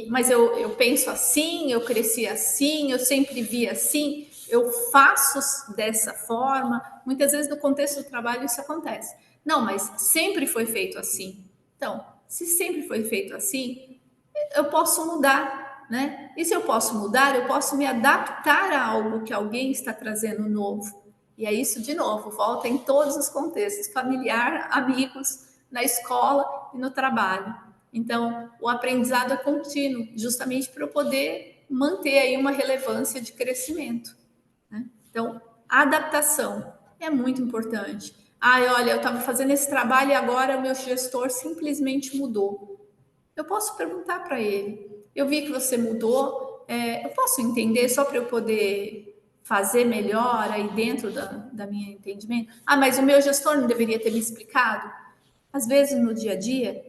Speaker 2: Mas eu penso assim, eu cresci assim, eu sempre vi assim, eu faço dessa forma. Muitas vezes no contexto do trabalho isso acontece. Não, mas sempre foi feito assim. Então, se sempre foi feito assim, eu posso mudar, né? E se eu posso mudar, eu posso me adaptar a algo que alguém está trazendo novo. E é isso, de novo, volta em todos os contextos, familiar, amigos, na escola e no trabalho. Então, o aprendizado é contínuo, justamente para eu poder manter aí uma relevância de crescimento, né? Então, a adaptação é muito importante. Olha, eu estava fazendo esse trabalho e agora o meu gestor simplesmente mudou. Eu posso perguntar para ele. Eu vi que você mudou. Eu posso entender só para eu poder fazer melhor aí dentro da minha entendimento? Mas o meu gestor não deveria ter me explicado? Às vezes, no dia a dia,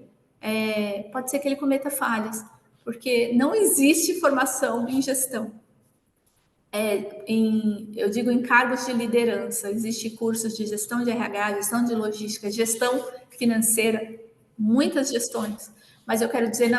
Speaker 2: pode ser que ele cometa falhas, porque não existe formação em gestão. Eu digo em cargos de liderança, existem cursos de gestão de RH, gestão de logística, gestão financeira, muitas gestões, mas eu quero dizer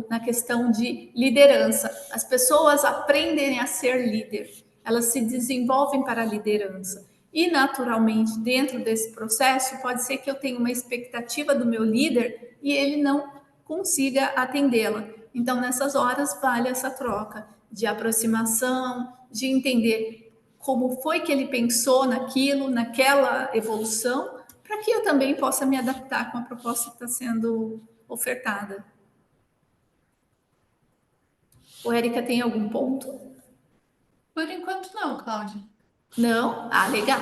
Speaker 2: na questão de liderança. As pessoas aprendem a ser líder, elas se desenvolvem para a liderança. E, naturalmente, dentro desse processo, pode ser que eu tenha uma expectativa do meu líder e ele não consiga atendê-la. Então, nessas horas, vale essa troca de aproximação, de entender como foi que ele pensou naquilo, naquela evolução, para que eu também possa me adaptar com a proposta que está sendo ofertada. O Érica tem algum ponto?
Speaker 1: Por enquanto não, Cláudia.
Speaker 2: Não? Legal.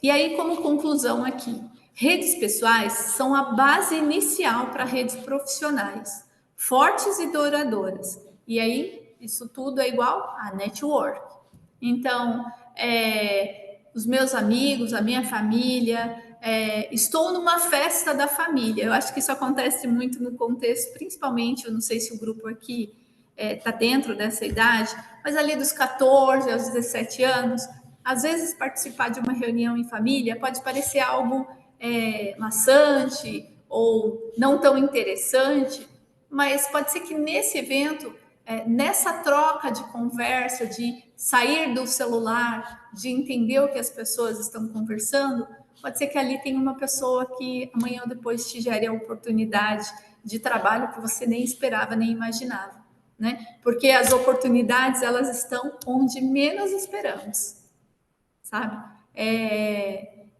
Speaker 2: E aí, como conclusão aqui, redes pessoais são a base inicial para redes profissionais, fortes e duradouras. E aí, isso tudo é igual a network. Então, os meus amigos, a minha família, estou numa festa da família. Eu acho que isso acontece muito no contexto, principalmente, eu não sei se o grupo aqui está dentro dessa idade, mas ali dos 14 aos 17 anos, às vezes participar de uma reunião em família pode parecer algo maçante ou não tão interessante, mas pode ser que nesse evento, nessa troca de conversa, de sair do celular, de entender o que as pessoas estão conversando, pode ser que ali tenha uma pessoa que amanhã ou depois te gere a oportunidade de trabalho que você nem esperava, nem imaginava, né? Porque as oportunidades, elas estão onde menos esperamos, sabe?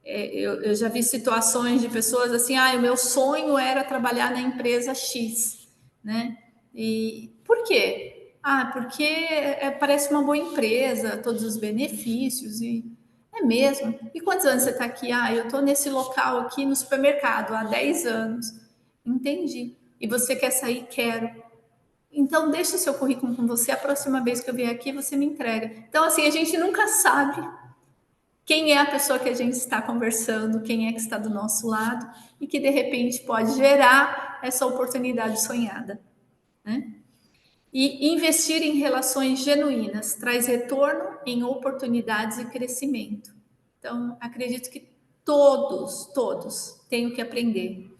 Speaker 2: Eu já vi situações de pessoas assim, o meu sonho era trabalhar na empresa X, né? E por quê? Ah, porque parece uma boa empresa, todos os benefícios, e é mesmo. E quantos anos você está aqui? Ah, eu estou nesse local aqui no supermercado há 10 anos. Entendi. E você quer sair? Quero. Então, deixa o seu currículo com você. A próxima vez que eu vier aqui, você me entrega. Então, assim, a gente nunca sabe quem é a pessoa que a gente está conversando, quem é que está do nosso lado e que, de repente, pode gerar essa oportunidade sonhada, né? E investir em relações genuínas traz retorno em oportunidades e crescimento. Então, acredito que todos têm o que aprender.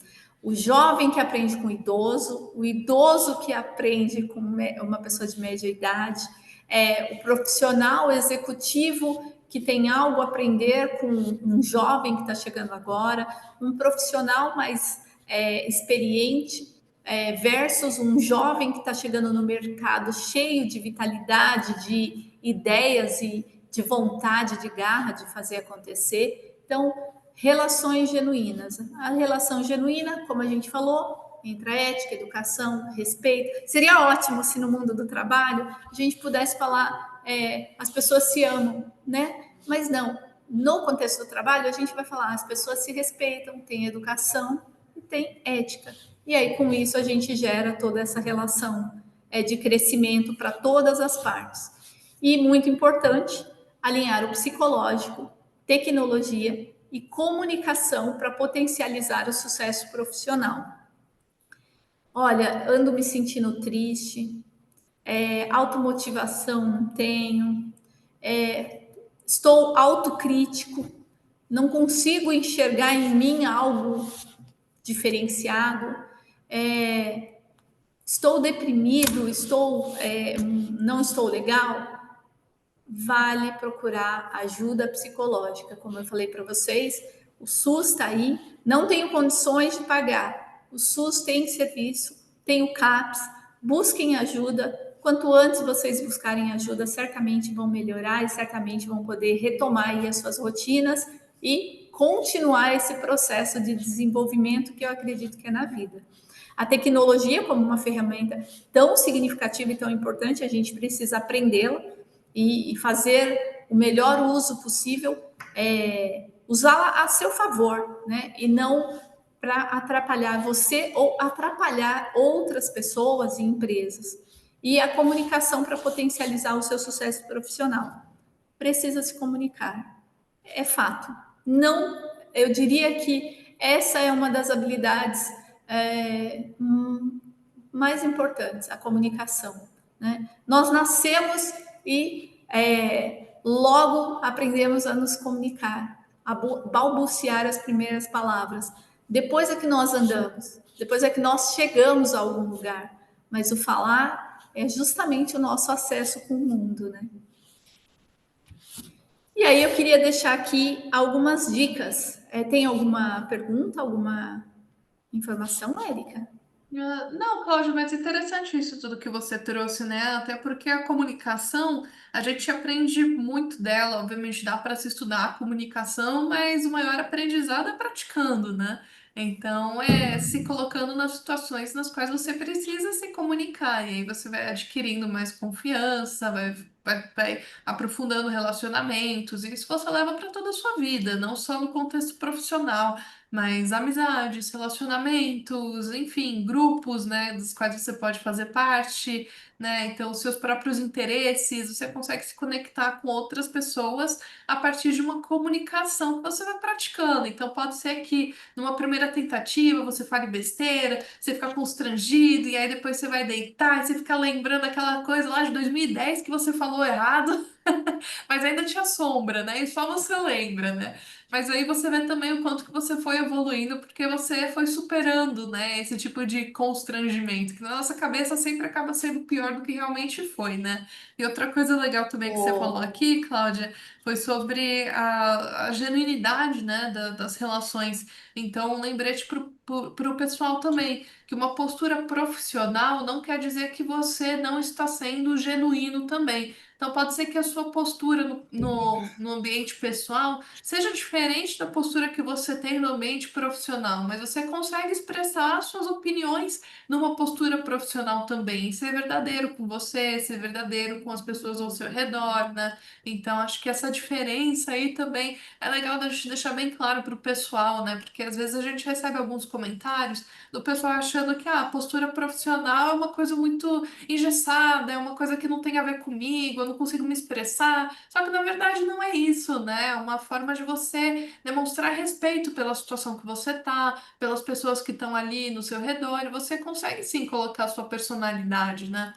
Speaker 2: O jovem que aprende com o idoso que aprende com uma pessoa de média idade, o profissional executivo que tem algo a aprender com um jovem que está chegando agora, um profissional mais experiente versus um jovem que está chegando no mercado cheio de vitalidade, de ideias e de vontade, de garra de fazer acontecer. Então, relações genuínas. A relação genuína, como a gente falou, entre a ética, educação, respeito. Seria ótimo se no mundo do trabalho a gente pudesse falar as pessoas se amam, né? Mas não. No contexto do trabalho, a gente vai falar as pessoas se respeitam, têm educação e têm ética. E aí, com isso, a gente gera toda essa relação de crescimento para todas as partes. E, muito importante, alinhar o psicológico, tecnologia e comunicação para potencializar o sucesso profissional. Olha, ando me sentindo triste, automotivação não tenho, estou autocrítico, não consigo enxergar em mim algo diferenciado, estou deprimido, não estou legal, vale procurar ajuda psicológica. Como eu falei para vocês, o SUS está aí, não tenho condições de pagar. O SUS tem serviço, tem o CAPS, busquem ajuda. Quanto antes vocês buscarem ajuda, certamente vão melhorar e certamente vão poder retomar aí as suas rotinas e continuar esse processo de desenvolvimento que eu acredito que é na vida. A tecnologia, como uma ferramenta tão significativa e tão importante, a gente precisa aprendê-la e fazer o melhor uso possível, usá-la a seu favor, né? E não para atrapalhar você ou atrapalhar outras pessoas e empresas. E a comunicação para potencializar o seu sucesso profissional. Precisa se comunicar. É fato. Não, eu diria que essa é uma das habilidades mais importantes, a comunicação. Né? Nós nascemos e logo aprendemos a nos comunicar, a balbuciar as primeiras palavras. Depois é que nós andamos, depois é que nós chegamos a algum lugar. Mas o falar é justamente o nosso acesso com o mundo, né? E aí eu queria deixar aqui algumas dicas. Tem alguma pergunta, alguma informação, Érica?
Speaker 1: Não, Cláudio, mas interessante isso tudo que você trouxe, né? Até porque a comunicação, a gente aprende muito dela, obviamente dá para se estudar a comunicação, mas o maior aprendizado é praticando, né? Então, é se colocando nas situações nas quais você precisa se comunicar, e aí você vai adquirindo mais confiança, vai aprofundando relacionamentos, e isso você leva para toda a sua vida, não só no contexto profissional. Mas amizades, relacionamentos, enfim, grupos, né, dos quais você pode fazer parte, né? Então, os seus próprios interesses, você consegue se conectar com outras pessoas a partir de uma comunicação que você vai praticando. Então, pode ser que numa primeira tentativa você fale besteira, você fica constrangido, e aí depois você vai deitar e você fica lembrando aquela coisa lá de 2010 que você falou errado, mas ainda te assombra, né? E só você lembra, né? Mas aí você vê também o quanto que você foi evoluindo, porque você foi superando, né, esse tipo de constrangimento, que na nossa cabeça sempre acaba sendo pior do que realmente foi, né? E outra coisa legal também que você falou
Speaker 2: Oh,
Speaker 1: aqui, Cláudia, foi sobre a genuinidade, né, das relações. Então, um lembrete para o pessoal também, que uma postura profissional não quer dizer que você não está sendo genuíno também. Então, pode ser que a sua postura no ambiente pessoal seja diferente da postura que você tem no ambiente profissional, mas você consegue expressar suas opiniões numa postura profissional também, ser verdadeiro com você, ser verdadeiro com as pessoas ao seu redor, né? Então, acho que essa diferença aí também é legal da gente deixar bem claro para o pessoal, né? Porque às vezes a gente recebe alguns comentários do pessoal achando que a postura profissional é uma coisa muito engessada, é uma coisa que não tem a ver comigo, eu não consigo me expressar. Só que na verdade não é isso, né? É uma forma de você demonstrar respeito pela situação que você tá, pelas pessoas que estão ali no seu redor, e você consegue sim colocar a sua personalidade, né?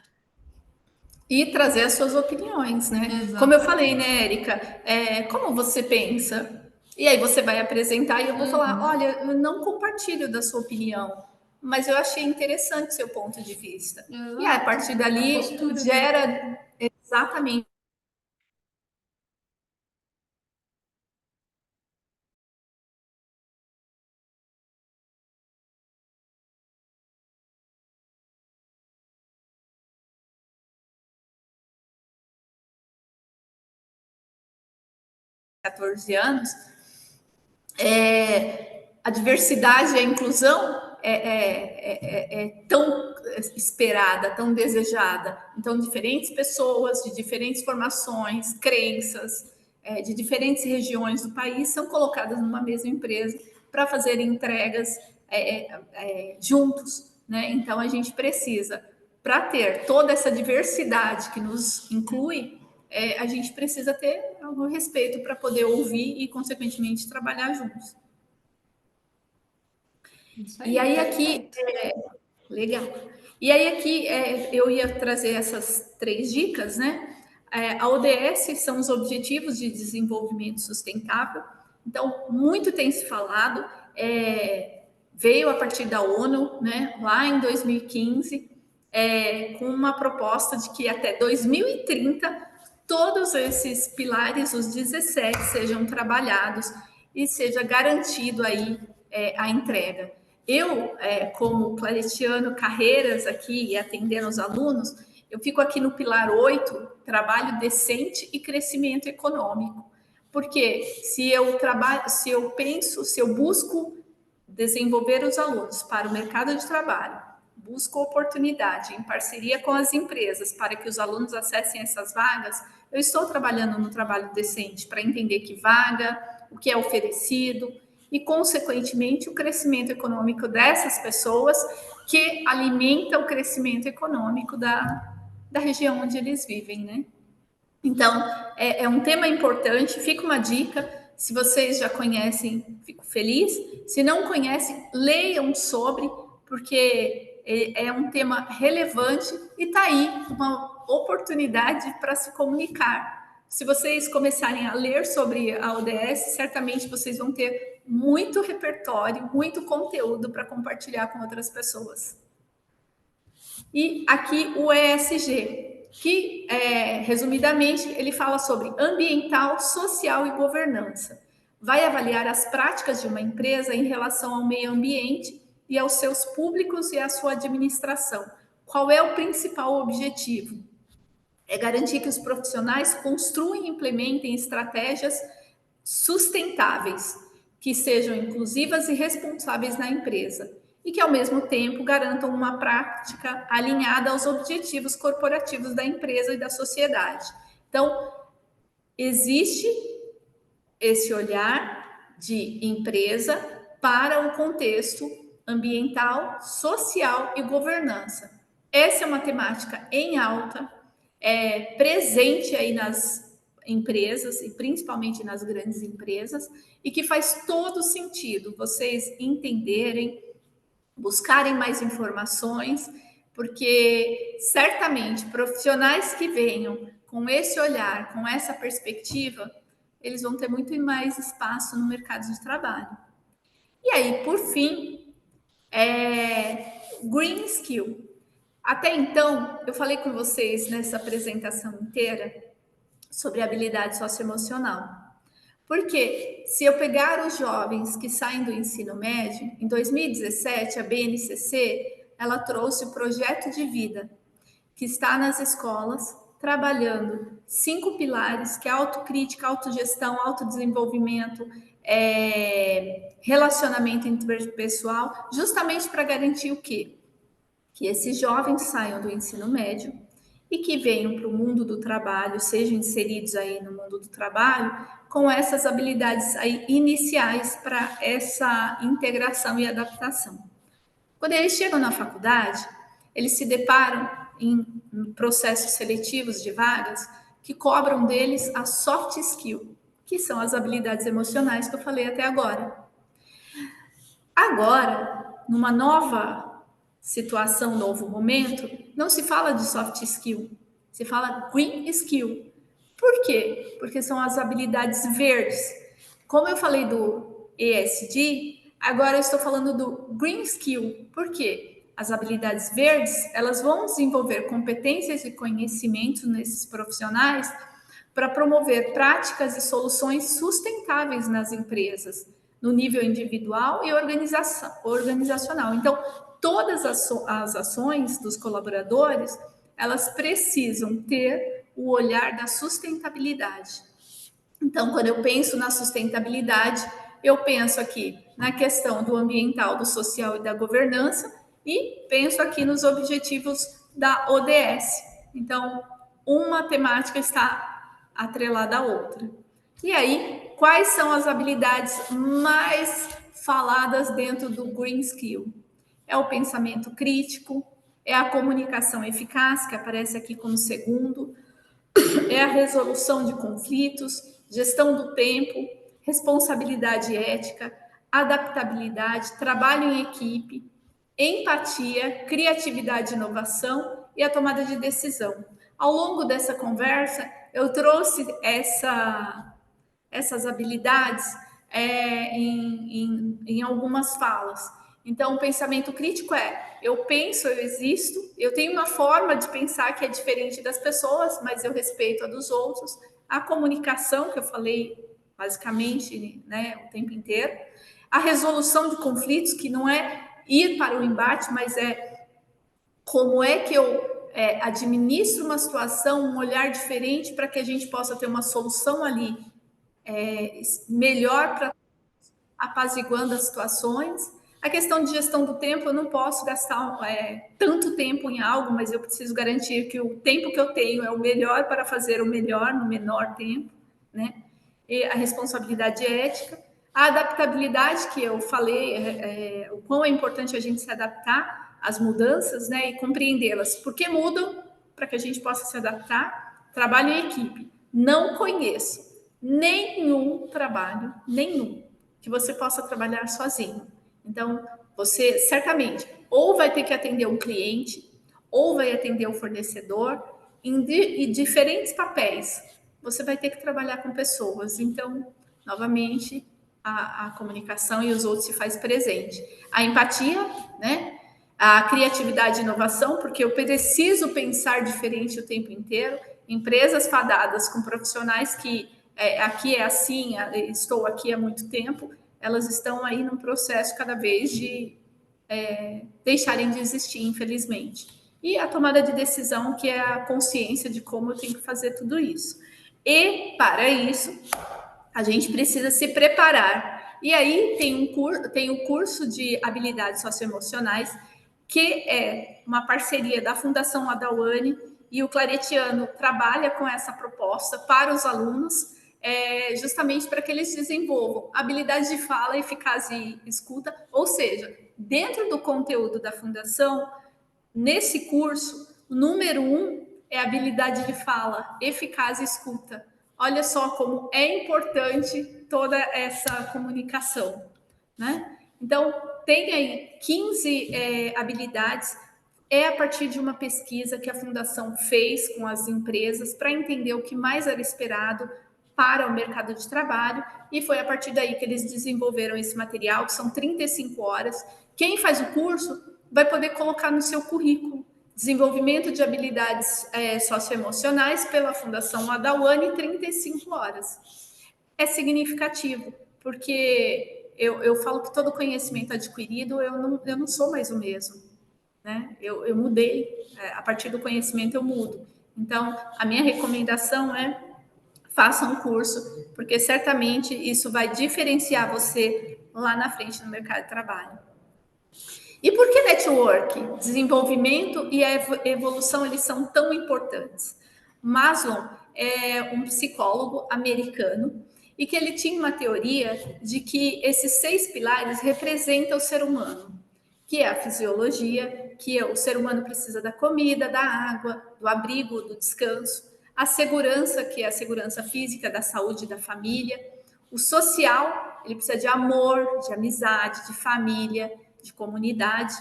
Speaker 2: E trazer as suas opiniões, né? Como eu falei,
Speaker 1: Exatamente.
Speaker 2: né, Érica? Como você pensa? E aí você vai apresentar e eu vou falar:
Speaker 1: Uhum.
Speaker 2: olha, eu não compartilho da sua opinião, mas eu achei interessante seu ponto de vista. E aí, a
Speaker 1: Exato.
Speaker 2: partir
Speaker 1: É uma
Speaker 2: dali
Speaker 1: postura ali.
Speaker 2: gera exatamente 14 anos, a diversidade e a inclusão é tão esperada, tão desejada. Então, diferentes pessoas de diferentes formações, crenças, de diferentes regiões do país são colocadas numa mesma empresa para fazer entregas juntos, né? Então, a gente precisa, para ter toda essa diversidade que nos inclui, a gente precisa ter algum respeito para poder ouvir e, consequentemente, trabalhar juntos.
Speaker 1: Isso
Speaker 2: E
Speaker 1: aí,
Speaker 2: aí aqui,
Speaker 1: perfeito.
Speaker 2: legal. E aí aqui eu ia trazer essas 3 dicas, né? A ODS são os Objetivos de Desenvolvimento Sustentável. Então, muito tem se falado, veio a partir da ONU, né? Lá em 2015, com uma proposta de que até 2030 todos esses pilares, os 17, sejam trabalhados e seja garantido aí a entrega. Eu, como claretiano carreiras aqui e atendendo os alunos, eu fico aqui no pilar 8, trabalho decente e crescimento econômico. Porque se eu trabalho, se eu penso, se eu busco desenvolver os alunos para o mercado de trabalho, busco oportunidade em parceria com as empresas para que os alunos acessem essas vagas, eu estou trabalhando no trabalho decente para entender que vaga, o que é oferecido e, consequentemente, o crescimento econômico dessas pessoas que alimenta o crescimento econômico da região onde eles vivem, né? Então, é um tema importante, fica uma dica. Se vocês já conhecem, fico feliz. Se não conhecem, leiam sobre, porque é um tema relevante e está aí uma oportunidade para se comunicar. Se vocês começarem a ler sobre a ODS, certamente vocês vão ter muito repertório, muito conteúdo para compartilhar com outras pessoas. E aqui o ESG, que, resumidamente, ele fala sobre ambiental, social e governança. Vai avaliar as práticas de uma empresa em relação ao meio ambiente e aos seus públicos e à sua administração. Qual é o principal objetivo? É garantir que os profissionais construam e implementem estratégias sustentáveis, que sejam inclusivas e responsáveis na empresa e que, ao mesmo tempo, garantam uma prática alinhada aos objetivos corporativos da empresa e da sociedade. Então, existe esse olhar de empresa para o contexto ambiental, social e governança. Essa é uma temática em alta, presente aí nas empresas e principalmente nas grandes empresas e que faz todo sentido vocês entenderem, buscarem mais informações, porque certamente profissionais que venham com esse olhar, com essa perspectiva, eles vão ter muito mais espaço no mercado de trabalho. E aí, por fim, Green Skill. Até então, eu falei com vocês nessa apresentação inteira sobre habilidade socioemocional. Porque se eu pegar os jovens que saem do ensino médio, em 2017, a BNCC, ela trouxe o projeto de vida, que está nas escolas, trabalhando 5 pilares, que é autocrítica, autogestão, autodesenvolvimento, relacionamento interpessoal, justamente para garantir o quê? Que esses jovens saiam do ensino médio e que venham para o mundo do trabalho, sejam inseridos aí no mundo do trabalho, com essas habilidades aí iniciais para essa integração e adaptação. Quando eles chegam na faculdade, eles se deparam em processos seletivos de vagas que cobram deles a soft skill, que são as habilidades emocionais que eu falei até agora. Agora, numa nova situação, novo momento, não se fala de soft skill, se fala green skill. Por quê? Porque são as habilidades verdes. Como eu falei do ESG, agora eu estou falando do green skill. Por quê? As habilidades verdes, elas vão desenvolver competências e conhecimentos nesses profissionais para promover práticas e soluções sustentáveis nas empresas, no nível individual e organizacional. Então, todas as ações dos colaboradores, elas precisam ter o olhar da sustentabilidade. Então, quando eu penso na sustentabilidade, eu penso aqui na questão do ambiental, do social e da governança, e penso aqui nos objetivos da ODS. Então, uma temática está atrelada à outra. E aí, quais são as habilidades mais faladas dentro do Green Skill? É o pensamento crítico, é a comunicação eficaz, que aparece aqui como segundo, é a resolução de conflitos, gestão do tempo, responsabilidade ética, adaptabilidade, trabalho em equipe, empatia, criatividade e inovação e a tomada de decisão. Ao longo dessa conversa, eu trouxe essas habilidades em algumas falas. Então, o pensamento crítico é: eu penso, eu existo, eu tenho uma forma de pensar que é diferente das pessoas, mas eu respeito a dos outros. A comunicação, que eu falei basicamente, né, o tempo inteiro. A resolução de conflitos, que não é ir para o embate, mas é como é que eu administro uma situação, um olhar diferente para que a gente possa ter uma solução ali melhor para apaziguando as situações. A questão de gestão do tempo, eu não posso gastar tanto tempo em algo, mas eu preciso garantir que o tempo que eu tenho é o melhor para fazer o melhor no menor tempo, né? E a responsabilidade ética, a adaptabilidade, que eu falei, o quão é importante a gente se adaptar às mudanças, né? E compreendê-las. Por que mudam? Para que a gente possa se adaptar. Trabalho em equipe. Não conheço nenhum trabalho, nenhum, que você possa trabalhar sozinho. Então, você certamente ou vai ter que atender um cliente, ou vai atender um fornecedor, em diferentes papéis. Você vai ter que trabalhar com pessoas. Então, novamente, a comunicação e os outros se faz presente. A empatia, né? A criatividade e inovação, porque eu preciso pensar diferente o tempo inteiro. Empresas fadadas com profissionais que aqui é assim, estou aqui há muito tempo, elas estão aí num processo cada vez de deixarem de existir, infelizmente. E a tomada de decisão, que é a consciência de como eu tenho que fazer tudo isso. E, para isso, a gente precisa se preparar. E aí tem o curso de habilidades socioemocionais, que é uma parceria da Fundação Adawane, e o Claretiano trabalha com essa proposta para os alunos, justamente para que eles desenvolvam habilidades de fala, eficaz e escuta, ou seja, dentro do conteúdo da Fundação, nesse curso, o número 1 é habilidade de fala, eficaz e escuta. Olha só como é importante toda essa comunicação, né? Então, tem aí 15 habilidades. É a partir de uma pesquisa que a Fundação fez com as empresas para entender o que mais era esperado para o mercado de trabalho, e foi a partir daí que eles desenvolveram esse material, que são 35 horas. Quem faz o curso vai poder colocar no seu currículo desenvolvimento de habilidades socioemocionais pela Fundação Adawane, 35 horas. é significativo, porque eu falo que todo conhecimento adquirido, eu não sou mais o mesmo, né? Eu mudei, a partir do conhecimento eu mudo. Então, a minha recomendação é faça um curso, porque certamente isso vai diferenciar você lá na frente no mercado de trabalho. E por que network? Desenvolvimento e a evolução, eles são tão importantes. Maslow é um psicólogo americano e que ele tinha uma teoria de que esses 6 pilares representam o ser humano, que é a fisiologia, que o ser humano precisa da comida, da água, do abrigo, do descanso, a segurança, que é a segurança física, da saúde da família, o social, ele precisa de amor, de amizade, de família, de comunidade.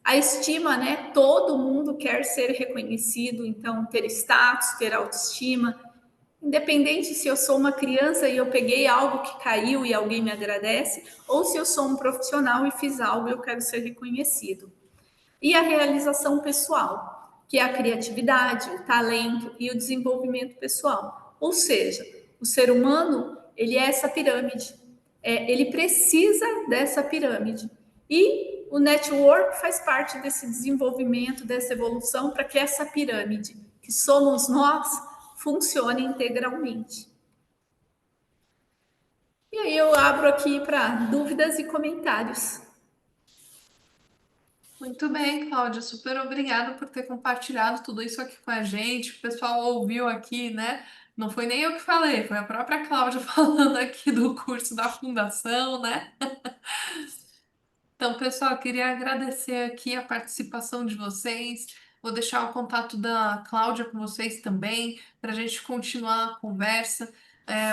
Speaker 2: A estima, né? Todo mundo quer ser reconhecido, então ter status, ter autoestima. Independente se eu sou uma criança e eu peguei algo que caiu e alguém me agradece, ou se eu sou um profissional e fiz algo e eu quero ser reconhecido. E a realização pessoal, que é a criatividade, o talento e o desenvolvimento pessoal. Ou seja, o ser humano, ele é essa pirâmide. Ele precisa dessa pirâmide. E o network faz parte desse desenvolvimento, dessa evolução, para que essa pirâmide, que somos nós, funcione integralmente. E aí eu abro aqui para dúvidas e comentários.
Speaker 1: Muito bem, Cláudia, super obrigada por ter compartilhado tudo isso aqui com a gente. O pessoal ouviu aqui, né? Não foi nem eu que falei, foi a própria Cláudia falando aqui do curso da Fundação, né? Então, pessoal, eu queria agradecer aqui a participação de vocês. Vou deixar o contato da Cláudia com vocês também, para a gente continuar a conversa.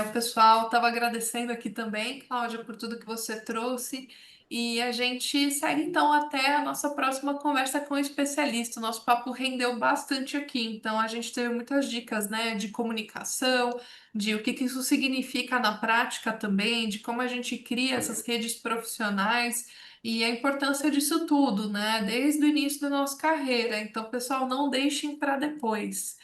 Speaker 1: O pessoal estava agradecendo aqui também, Cláudia, por tudo que você trouxe. E a gente segue então até a nossa próxima conversa com o especialista. O nosso papo rendeu bastante aqui, então a gente teve muitas dicas, né, de comunicação, de o que que isso significa na prática também, de como a gente cria essas redes profissionais. E a importância disso tudo, né? Desde o início da nossa carreira. Então, pessoal, não deixem para depois.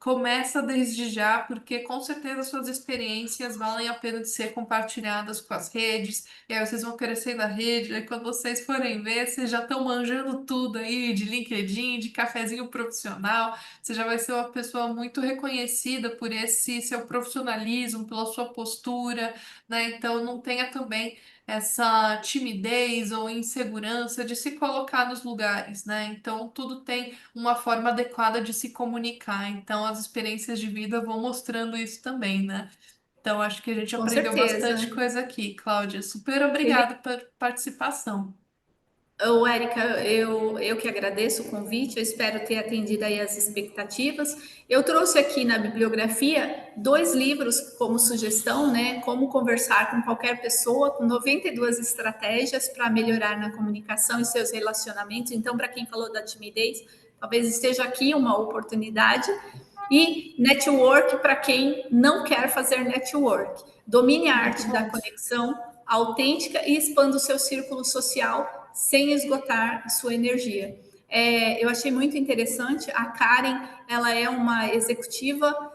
Speaker 1: Começa desde já, porque com certeza suas experiências valem a pena de ser compartilhadas com as redes, e aí vocês vão crescendo a rede, aí quando vocês forem ver, vocês já estão manjando tudo aí de LinkedIn, de cafezinho profissional, você já vai ser uma pessoa muito reconhecida por esse seu profissionalismo, pela sua postura, né? Então não tenha também essa timidez ou insegurança de se colocar nos lugares, né? Então tudo tem uma forma adequada de se comunicar. Então, as experiências de vida vão mostrando isso também, né? Então, acho que a gente
Speaker 2: Com
Speaker 1: aprendeu bastante
Speaker 2: certeza.
Speaker 1: coisa aqui, Cláudia. Super
Speaker 2: Ele
Speaker 1: obrigada por participação.
Speaker 2: Ô, Érica, eu que agradeço o convite, eu espero ter atendido aí as expectativas. Eu trouxe aqui na bibliografia 2 livros como sugestão, né? Como conversar com qualquer pessoa, com 92 estratégias para melhorar na comunicação e seus relacionamentos. Então, para quem falou da timidez, talvez esteja aqui uma oportunidade. E network para quem não quer fazer network. Domine a
Speaker 1: Muito
Speaker 2: arte da
Speaker 1: bom.
Speaker 2: conexão autêntica e expanda o seu círculo social sem esgotar a sua energia. Eu achei muito interessante. A Karen, ela é uma executiva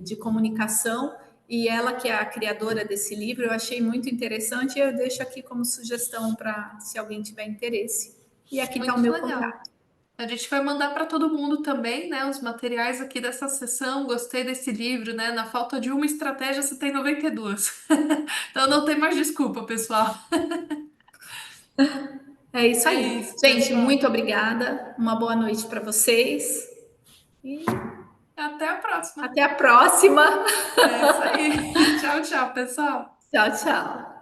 Speaker 2: de comunicação e ela que é a criadora desse livro. Eu achei muito interessante e eu deixo aqui como sugestão para se alguém tiver interesse. E aqui está o
Speaker 1: Muito
Speaker 2: meu
Speaker 1: legal.
Speaker 2: contato.
Speaker 1: A gente vai mandar para todo mundo também, né? Os materiais aqui dessa sessão. Gostei desse livro, né? Na falta de uma estratégia, você tem 92. Então não tem mais desculpa, pessoal.
Speaker 2: É isso
Speaker 1: É
Speaker 2: aí.
Speaker 1: isso,
Speaker 2: Gente,
Speaker 1: pessoal.
Speaker 2: muito obrigada. Uma boa noite para vocês. E
Speaker 1: Até a próxima.
Speaker 2: até a próxima.
Speaker 1: É isso aí. Tchau, tchau, pessoal.
Speaker 2: Tchau, tchau.